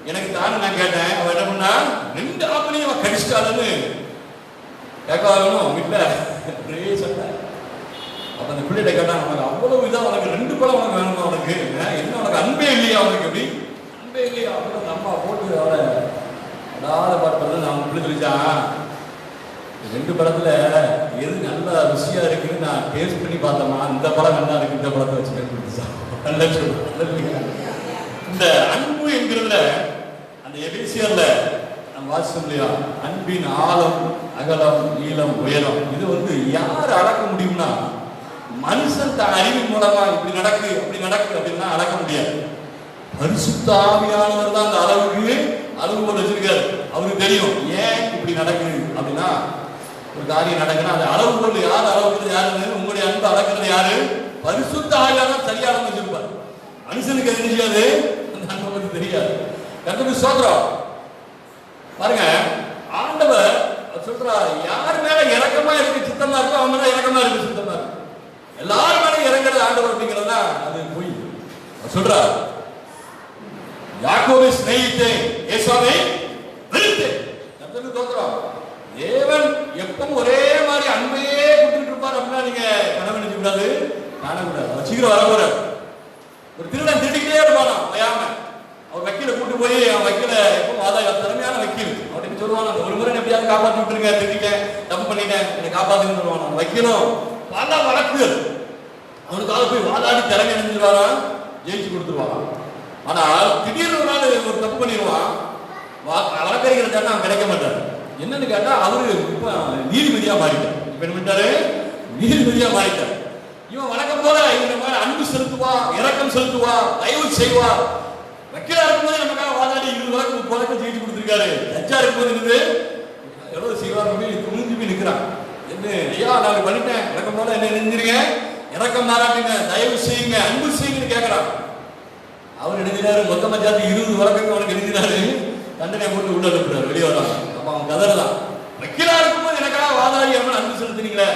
A: எனக்கு தானே நான் கேட்டேன். அவன் என்ன பண்ணா, 2 ஆப்பிளையும் அவன் கடிச்சிட்டாளுன்னு கேட்கணும் வீட்டுல ஒரே சட்டை. அப்ப அந்த பிள்ளைகிட்ட கேட்டான், உனக்கு அவ்வளவு இதா, உனக்கு 2 பழம் உனக்கு வேணுமா, உனக்கு என்ன, உனக்கு அன்பே இல்லையா, உனக்கு எப்படி அன்பே இல்லையா அப்படின்னு அந்த அம்மா போட்டு அவளை அடாத பார்ப்பது. நான் பிள்ளை சொல்லிச்சான், 2 பழத்துல எது நல்லா ருசியா இருக்குன்னு நான் டேஸ்ட் பண்ணி பார்த்தோமா, இந்த பழம் நல்லா இருக்கு, இந்த பழத்தை வச்சு கொடுத்துச்சான். இந்த அன்பு என்கிறதுல அந்த எபேசியர்ல நம்ம வாசிச்சோம் இல்லையா, அன்பின் ஆழம் அகலம் நீளம் உயரம். இது வந்து யார் அளக்க முடியும்னா, மனுஷன் தன் அறிவின் மூலமா இப்படி நடக்கு அப்படி நடக்கு அப்படின்னா அளக்க முடியாது. பரிசுத்த ஆவியானவர் தான் அந்த அளவுகோல் வச்சிருக்காரு. அவருக்கு தெரியும் ஏன் இப்படி நடக்குது அப்படின்னா, ஒரு காரியம் நடக்குன்னா அந்த அளவுகோல் யார் அளவுக்குறது யாருன்னு, உங்களுடைய அன்பு அளக்கிறது யாரு, பரிசுத்த ஆவியானவர் சரியா அளந்து வச்சிருப்பார். மனுஷனுக்கு எது தெரியாது, அந்த அன்பை பத்தி தெரியாது. கர்த்தருக்கு ஸ்தோத்திரம். பாருங்க, ஆண்டவர் சொல்றார், யார் மேல இரக்கமா இருக்கு சித்தமா இருக்கோ அவன் மேல இரக்கமா இருக்கு சித்தமா இருக்கு. எல்லாரும் மேல இறங்குறது ஆண்டவர் அப்படிங்கிறதா அது போய் சொல்றார். யாக்கோபை சிநேகித்தேன், ஏசாவை வெறுத்தேன். கர்த்தருக்கு ஸ்தோத்திரம். தேவன் எப்பவும் ஒரே மாதிரி அன்பையே கொடுத்துட்டு இருப்பார் அப்படின்னா நீங்க கனவு நினைக்க கூடாது, காணக்கூடாது. சீக்கிரம் வர போற ஒரு திருடன் திருடிக்கிட்டே இருப்பானா பயாம. அவர் வக்கீல கூட்டு போய், அவன் வக்கீல எப்பவும் திறமையான வக்கீல், அவனுக்கு சொல்லுவானா, ஒரு முறை எப்படியாவது காப்பாத்தி விட்டுருங்க, திருடிட்டேன் தப்பு பண்ணிட்டேன் என்னை காப்பாத்துன்னு சொல்லுவானா. வக்கீலும் பல வழக்கு அவனுக்காக போய் வாதாடி திறமை அடைஞ்சிருவாரா, ஜெயிச்சு கொடுத்துருவான். ஆனால் திடீர்னு ஒரு நாள் ஒரு தப்பு பண்ணிடுவான், வழக்கறிஞர் தேட்டா அவன் கிடைக்க மாட்டார். என்னன்னு கேட்டா அவரு இப்ப நீதிபதியா மாறிட்டார். இப்ப என்ன பண்ணிட்டாரு, நீதிபதியா மாறிட்டார். இவன் வழக்கம் போல இந்த மாதிரி அன்பு செலுத்துவா, இரக்கம் செலுத்துவா, தயவு செய்வா. வக்கீலா இருக்கும்போது நமக்காக வாதாடி 20 வழக்கு ஜெயிச்சு கொடுத்துருக்காரு. ஜட்ஜா இருக்கும்போது இருந்து எவ்வளவு செய்வார், துணிஞ்சு போய் நிற்கிறான். என்ன ஐயா நான் பண்ணிட்டேன், வழக்கம் போல என்ன நெஞ்சிருங்க, இறக்கம் பாராட்டுங்க, தயவு செய்யுங்க, அன்பு செய்யுங்கன்னு கேட்கிறான். அவர் எழுதினாரு, மொத்தமா ஜாதி 20 வழக்கு அவனுக்கு எழுதினாரு. தண்டனை போட்டு உள்ள அனுப்புறாரு, வெளியே வரான். அப்ப அவன் கதறதான், வக்கீலா இருக்கும்போது எனக்காக வாதாடி அவன் அன்பு செலுத்தினீங்களே.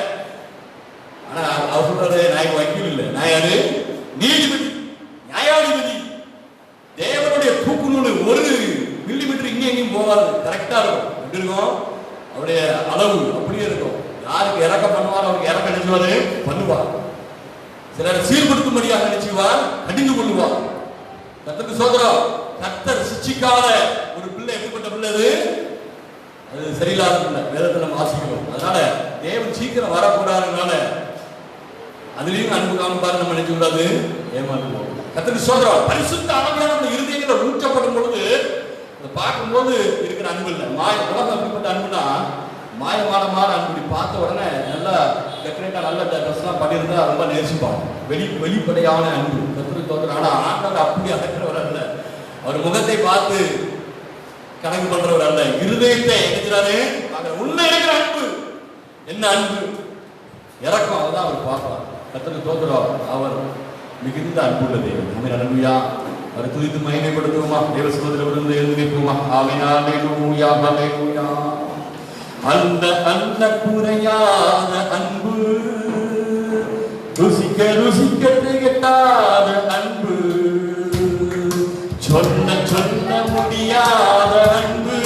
A: ஆனா அவர் சொல்றாரு, நான் இப்ப வக்கீல் இல்லை, நான் யாரு, நீதிபதி, நியாயாதிபதி. தேவனுடைய தூக்கு நூல் 1 மில்லிமீட்டர் இங்கே எங்கேயும் போகாது, கரெக்டா இருக்கும். எப்படி இருக்கும், அவருடைய அளவு அப்படியே இருக்கும். யாருக்கு இறக்க பண்ணுவார் அவருக்கு இறக்க நினைச்சுவாரு பண்ணுவார். சிலர் சீர்படுத்தும்படியாக நினைச்சுவார், கடிந்து கொள்ளுவார். கர்த்தருக்கு ஸ்தோத்திரம். கர்த்தர் சிட்சிக்காத ஒரு பிள்ளை எப்படிப்பட்ட பிள்ளை அது சரியில்லாத பிள்ளை, வேதத்தை நம்ம வாசிக்கிறோம். அதனால தேவன் சீக்கிரம் வரக்கூடாதுனால அதுலயும் அன்பு காமிப்பாரு, நம்ம நினைக்க கூடாது, ஏமாற்றுவோம். கர்த்தருக்கு ஸ்தோத்திரம். பரிசுத்த ஆவியானவர் நம்ம இருதயங்களை ஊற்றப்படும் பொழுது பார்க்கும்போது இருக்கிற அன்பு இல்லை. உலகம் அப்படிப்பட்ட அன்புனா மாயமான அன்பு. பார்த்த உடனே நல்லா டெக்கரேட்டா நல்ல ட்ரெஸ் எல்லாம் பண்ணியிருந்தா ரொம்ப நேசிப்பாங்க. வெளிப்படையான அன்பு. கர்த்தருக்கு ஸ்தோத்திரம். ஆனா ஆண்டவர் அப்படி அழைக்கிறவர் அல்ல. அவர் முகத்தை பார்த்து கணக்கு பண்றவர் அல்ல, இருதயத்தை நினைக்கிறாரு. உண்மை இருக்கிற அன்பு என்ன அன்பு, இறக்கம், அதுதான் அவர் பார்ப்பார். கர்த்தருக்கு ஸ்தோத்திரம். அவர் மிகுந்த அன்புள்ள தேவன். ஆமென். அல்லேலூயா. அவரை துதித்து மகிமைப்படுத்துவோமா, தேவ சமூகத்திலிருந்து எழுந்து நிற்போமா. ஆமென். அல்லேலூயா, அல்லேலூயா. அந்த குறையாத அன்பு, ருசிக்க திகட்டாத அன்பு, சொல்ல முடியாத அன்பு,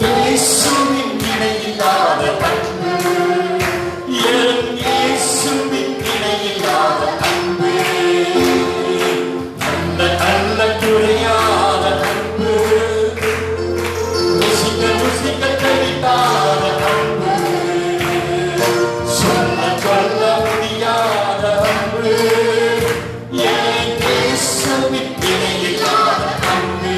A: இயேசுவின் இணையில்லாத அன்பு, இயேசுவின் இணையில்லாத அன்பு, அந்த குறையாத அன்பு, ருசிக்க தெரியாத அன்பு, சொல்ல முடியாத அன்பு, இயேசுவின் இணையில்லாத அன்பு,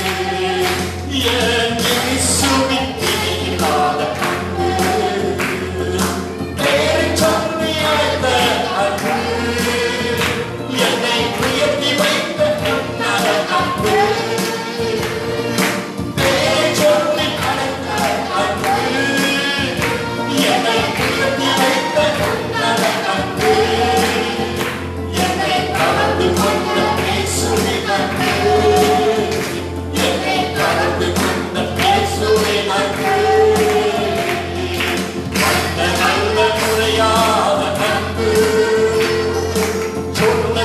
A: இயேசுவின் இணையில்லாத அன்பு, பேரை சொல்லி அழைத்த அன்பு, என்னை உயர்த்தி வைத்த உன்னத அன்பு, பேரை சொல்லி அழைத்த அன்பு, என்னை உயர்த்தி வைத்த உன்னத அன்பு, என்னை கலந்து கொண்ட இயேசுவின் அன்பு, என்னை கலந்து கொண்ட இயேசுவின் அன்பு, அந்த நல்ல குறையாத அன்பு, சொல்ல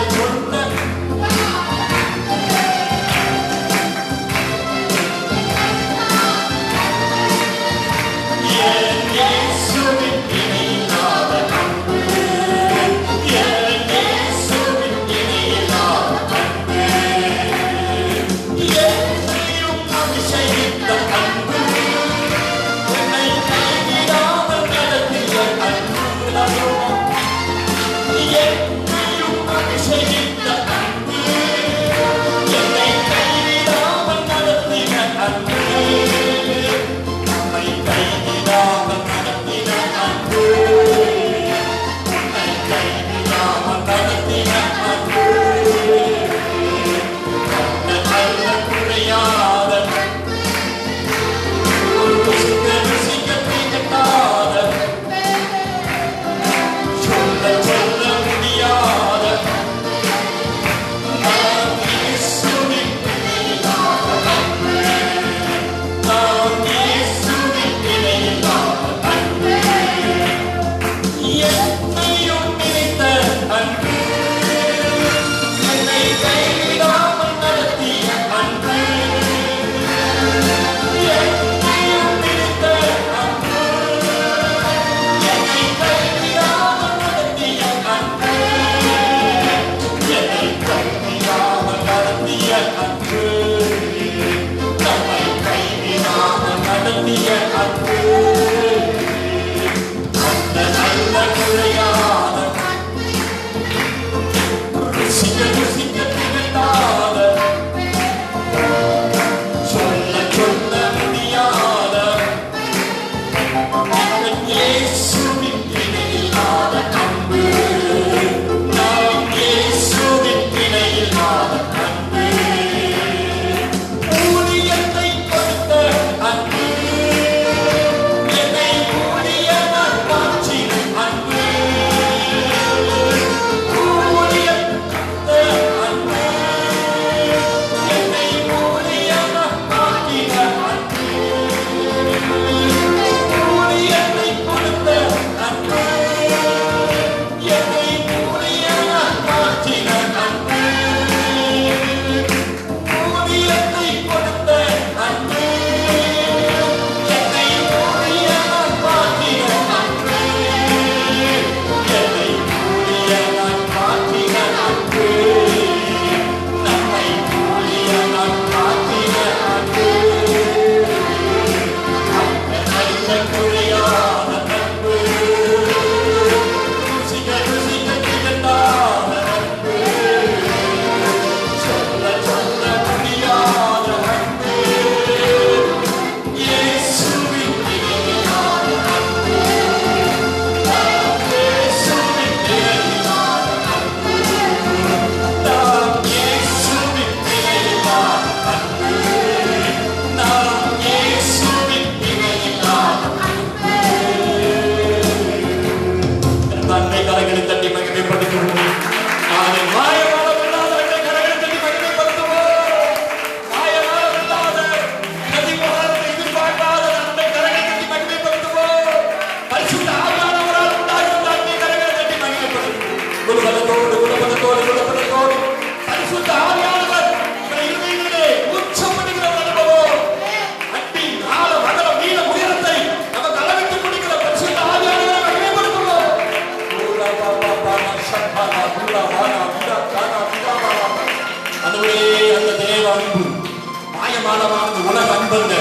A: பிரதானமானது உலக அன்பல்ல,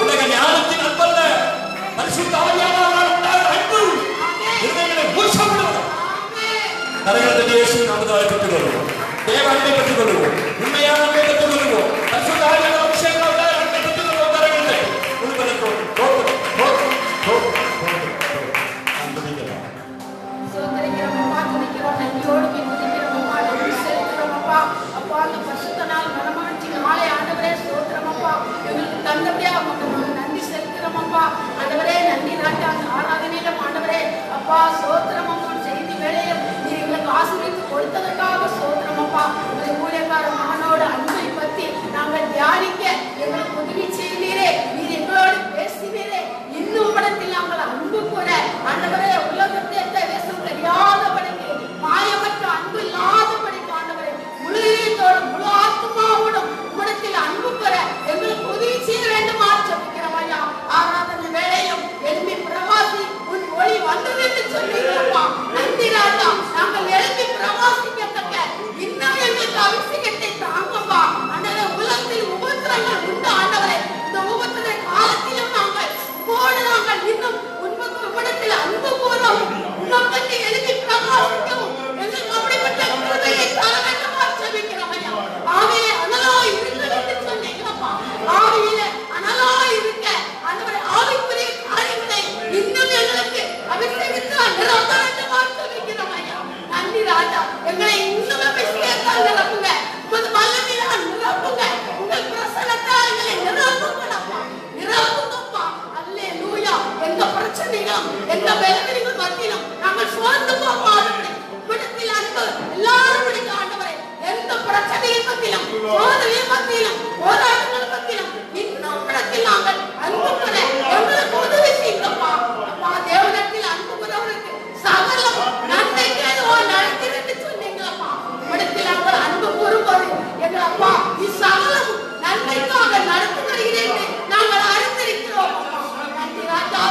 A: உலக ஞானத்தின் அன்பல்ல, பரிசுத்த ஆவியானவரால் உண்டாகிற அன்பு இருதயங்களை மூழ்கப்படுவது. கரங்களை இயேசுவின் நாமத்தால் பெற்றுக்கொள்வோம். தேவ அன்பை பெற்றுக்கொள்வோம். உண்மையான அன்பை பெற்றுக்கொள்வோம். பரிசுத்த ஆவியானவர் அபிஷேகம் உண்டாகிற அன்பை பெற்றுக்கொள்வோம். கரங்களை உள்பலத்தோடு
D: நன்றி செலுத்துகிறோம் அப்பா. ஆண்டவரே நன்றி ராஜா. ஆராதனையில ஆண்டவரே அப்பா சோத்திரம் அப்பா. செய்தி வேளையில் நீ எங்களுக்கு ஆசீர்வதித்து கொடுத்ததற்காக சோத்திரம் அப்பா. ஊழியக்கார மகனோட அன்பை பற்றி நாங்கள் தியானிக்க எங்களுக்கு உதவி செய்தீரே. நீர் எங்களோடு பேசினீரே. இன்னும் படத்தில் நாங்கள் அன்பு கூட ஆண்டவரே உலகத்தை தேசம் தெரியாதபடிக்கு மாயமற்ற அன்பு இல்லாதபடிக்கு ஆண்டவரே முழுதோடு முழு ஆத்மாவோடும் உடத்தில் அன்பு பெற எங்களுக்கு உதவி செய்ய வேண்டுமா சொல்லிக்கிறோம் ஐயா. ஆராதனை வேளையும் எழுப்பி பிரவாசி உன் ஒளி வந்தது என்று சொல்லிக்கிறோம்ப்பா. நன்றி ராஜா. நாங்கள் எழுப்பி பிரவாசிக்கத்தக்க இன்னும் எங்களுக்கு அபிஷேகத்தை தாங்கப்பா. ஆண்டவரே உலகத்தில் உபத்திரங்கள் உண்டு ஆண்டவரே. இந்த உபத்திர காலத்திலும் நாங்கள் இன்னும் உன்னிடத்தில் அன்பு கூறவும் உன்னை எழுப்பி பிரகாசிக்கவும் எங்களுக்கு அப்படிப்பட்ட கிருபையை தர வேண்டுமா ஜெபிக்கிறோம் ஐயா. ஆவியிலே அனலாய் இருக்க என்று சொன்னீங்கப்பா. ஆவியிலே அனலாய் இருக்க ஆண்டவரே ஆவிக்குரிய காரியங்களை இன்னும் எங்களுக்கு அபிஷேகத்தால் நிரப்ப வேண்டுமா ஜெபிக்கிறோம் ஐயா. நன்றி ராஜா. எங்களை இன்னும் அபிஷேகத்தால் நிரப்புங்க. உமது வல்லமையால் நிரப்புங்க. உங்கள் பிரசன்னத்தால் எங்களை நிரப்புங்கப்பா. நிரப்புங்கப்பா. அல்லேலூயா. எந்த பிரச்சனைகளும் எந்த வேதனைகள் மத்தியிலும் நாங்கள் சோர்ந்து போகாதபடி உம்மிடத்தில் அன்பு எல்லாரும் ஆண்டவரே. எந்த பிரச்சனையின் மத்தியிலும் சோதனையின் மத்தியிலும் போராட்டங்கள் மத்தியிலும் இன்னும் இடத்தில் நாங்கள் அன்பு பெற எங்களுக்கு உதவி செய்யுங்கப்பா. அப்பா தேவனிடத்தில் அன்பு பெறவருக்கு சகலம் நன்மைக்கு நடக்கிறது சொன்னீங்களப்பா. உம்மிடத்தில் நாங்கள் அன்பு கூறும்போது எங்கள் அப்பா சகலம் நன்மைக்காக நடத்தி வருகிறேன் நாங்கள் அறிந்திருக்கிறோம். நன்றி ராஜா.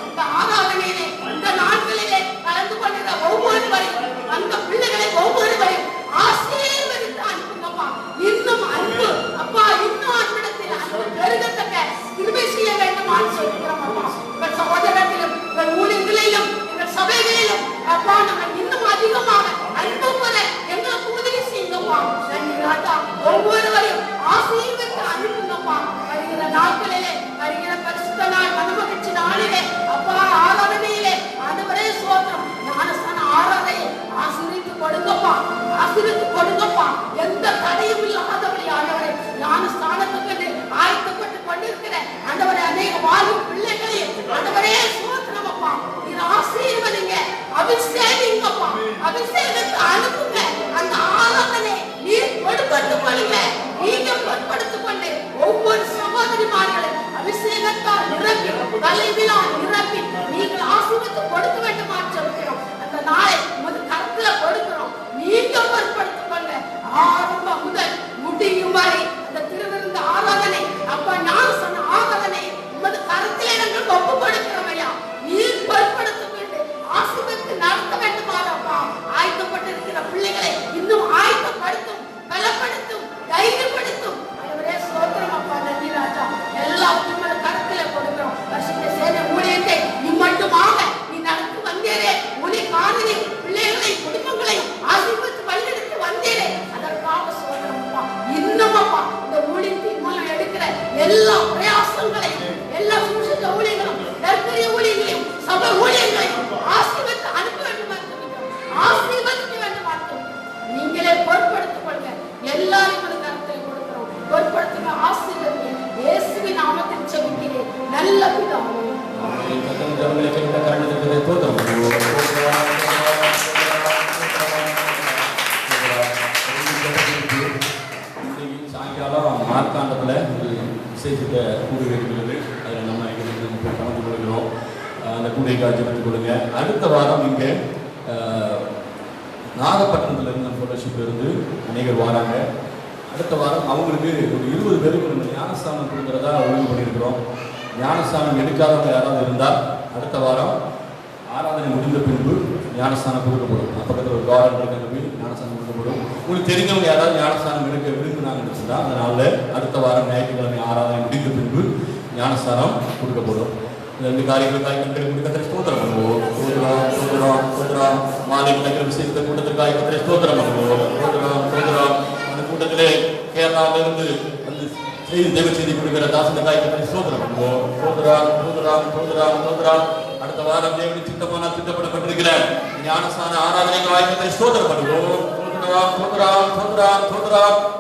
D: இந்த ஆராதனையிலே இந்த நாட்களிலே கலந்து கொள்கிற ஒவ்வொருவரையும் அந்த பிள்ளைகளை ஒவ்வொருவரையும் ஆசீர்வதித்து அனுப்புங்கப்பா. இன்னும் அன்பு அப்பா இன்னும் அன்பிடத்தில் அன்பு பெருகத்தக்க கிருபை செய்ய வேண்டுமான்னு சொல்கிறோம் அப்பா. எங்கள் சகோதரத்திலும் எங்கள் ஊழியர்களிலும் எங்கள் சபைகளிலும் அப்பா நாங்கள் இன்னும் அதிகமாக அன்பு பெற எங்களுக்கு உதவி செய்யுங்கப்பா. நன்றி ராஜா. ஒவ்வொருவரையும் ஆசீர்வதித்து அனுப்புங்கப்பா. வருகிற நாட்களிலே வருகிற பரிசுத்த நாள் மனமகிழ்ச்சி நாளிலே அப்பா ஆராதனையிலே ஆண்டவரே சோத்திரம் ஞானஸ்தான ஆராதனையை ஆசீர்வதித்து கொடுங்கப்பா. ஆசீர்வதித்து கொடுங்கப்பா. எந்த தடையும் இல்லாதபடி ஆண்டவரே ஞானஸ்தானத்துக்கு ஆயத்தப்பட்டு கொண்டிருக்கிற ஆண்டவரே அநேக வாழும் பிள்ளைகளே ஆண்டவரே சோத்திரம் அப்பா. நீர் ஆசீர்வதிங்க. அபிஷேகிங்கப்பா. அபிஷேகத்தை அனுப்புங்க. அந்த ஆராதனை நீர் பொறுப்படுத்திக் கொள்ளுங்க. நீங்க பொறுப்படுத்திக் கொண்டு ஒவ்வொரு சகோதரிமார்களை அபிஷேகத்தால் நிரப்பி தலைவிழா நிரப்பி நீங்கள் ஆசீர்வதித்து கொடுக்க வேண்டுமா சொல்கிறோம். அந்த நாளை உமது கருத்துல கொடுக்கிறோம். நீங்க பொறுப்படுத்திக் கொள்ள ஆரம்பம் முதல் முடியும் வரை அந்த திருவிருந்த ஆராதனை அப்ப நான் சொன்ன ஆராதனை உமது கருத்திலே நாங்கள் ஒப்பு கொடுக்கிறோம் ஐயா. நீர் பொறுப்படுத்திக் கொண்டு ஆசீர்வதித்து நடத்த வேண்டுமாப்பா. ஆயத்தப்பட்டிருக்கிற பிள்ளைகளை இன்னும் ஆயத்தப்படுத்தும், பலப்படுத்தும், தைரியப்படுத்தும். அவரே சோத்திரம் அப்பா. நன்றி ராஜா. எல்லாத்தையும் கருத்துல கொடுக்கிறோம். வருஷத்தை சேர ஊழியத்தை நீ மட்டுமாக நீ நடத்தி வந்தேரே. ஊழியக்காரனை பிள்ளைகளை குடும்பங்களை ஆசீர்வதித்து வழிநடத்தி வந்தேரே. அதற்காக சோத்திரம் அப்பா. இன்னும் அப்பா இந்த ஊழியத்தின் மூலம் எடுக்கிற எல்லா பிரயாசங்களையும் எல்லா சுவிசேஷ ஊழியங்களும் நற்கரிய ஊழியங்களையும் சபை ஊழியங்களையும் ஆசீர்வதித்து அனுப்ப வேண்டும். ஆசீர்வதிக்க வேண்டும். நீங்களே பொறுப்படுத்திக் கொள்ளுங்க. எல்லாரும் கருத்தில் கொடுக்கிறோம். பொறுப்படுத்துங்க. ஆசீர்வதிங்க. இயேசுவின் நாமத்தில் ஜெபிக்கிறேன் நல்ல பிதாவே.
A: சாயங்காலம் மார்த்தாண்டத்தில் ஒரு விசேஷத்தை கூடி வைக்கிறது. அதில் நம்ம போய் கலந்து கொள்கிறோம். அந்த கூடைக்காக ஜெபித்துக் கொடுங்க. அடுத்த வாரம் இங்கே நாகப்பட்டினத்திலிருந்து நம்ம ஃபெலோஷிப் இருந்து அநேகர் வராங்க. அடுத்த வாரம் அவங்களுக்கு ஒரு 20 பேருக்கு நம்ம ஞானஸ்தானம் கொடுக்குறதா ஒழுங்கு பண்ணியிருக்கிறோம். ஞானஸ்தானம் எடுக்காதவங்க யாராவது இருந்தால் அடுத்த வாரம் ஆராதனை முடிந்த பின்பு ஞானஸ்தானம் கொடுக்கப்படும். பக்கத்தில் ஒரு கார்டன் இருக்கிற போய் ஞானஸ்தானம் கொடுக்கப்படும். உங்களுக்கு தெரிஞ்சவங்க யாராவது ஞானஸ்தானம் எடுக்க விரும்பினாங்கன்னு கொடுத்துருக்குறான். அதனால அடுத்த வாரம் ஞாயிற்றுக்கிழமை ஆராதனை முடிந்த பின்பு ஞானஸ்தானம் கொடுக்கப்படும். இந்த 2 காரியங்களுக்காக கத்திரை ஸ்தோத்திரம் பண்ணுவோம். சோதரம் மாலை நடக்கிற விஷயத்தை கூட்டத்திற்காக கத்திரை ஸ்தோத்திரம் பண்ணுவோம். சோதரம் அந்த கூட்டத்திலே கேரளாவிலிருந்து அந்த செய்தி தெய்வ செய்தி கொடுக்கிற தாசனுக்காக கத்திரை ஸ்தோத்திரம் பண்ணுவோம். சோதரம் அடுத்த வாரம் தேவனி திட்டப்படப்பட்டிருக்கிற ஞானஸ்தான ஆராதனைக்காக கத்திரை ஸ்தோத்திரம் பண்ணுவோம்.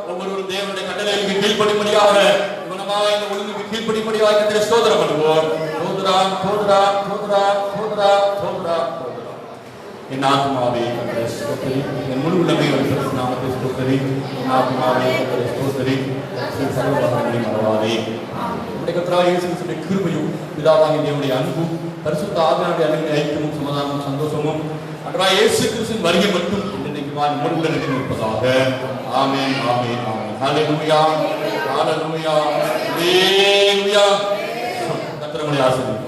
A: ஒவ்வொருவரும் தேவனுடைய கட்டளைகளுக்கு கீழ்ப்படிபடியாக இவனமாக இந்த ஒழுங்குக்கு கீழ்ப்படிபடியாக கத்திரை ஸ்தோத்திரம் பண்ணுவோம். என் ஆத்மாவே கர்த்தரை ஸ்தோத்திரி, என் முழு உள்ளமையை நாமத்தை ஸ்தோத்திரி, என் ஆத்மாவே கர்த்தரை ஸ்தோத்திரி, சர்வவல்லமையை மறவாதே. நம்முடைய கர்த்தராகிய இயேசு கிறிஸ்துவின் கிருபையும் பிதாவாகிய தேவனுடைய அன்பும் பரிசுத்த ஆவியானவருடைய அன்பின் ஐக்கியமும் சமாதானமும் சந்தோஷமும் கர்த்தராகிய இயேசு கிறிஸ்துவின் வருகை மட்டும் நம்முடன் இருப்பதாக. ஆமென் ஆமென் ஆமென். ஹல்லேலூயா ஹல்லேலூயா ஹல்லேலூயா. கர்த்தர் நம்மை ஆசீர்வதிப்பார்.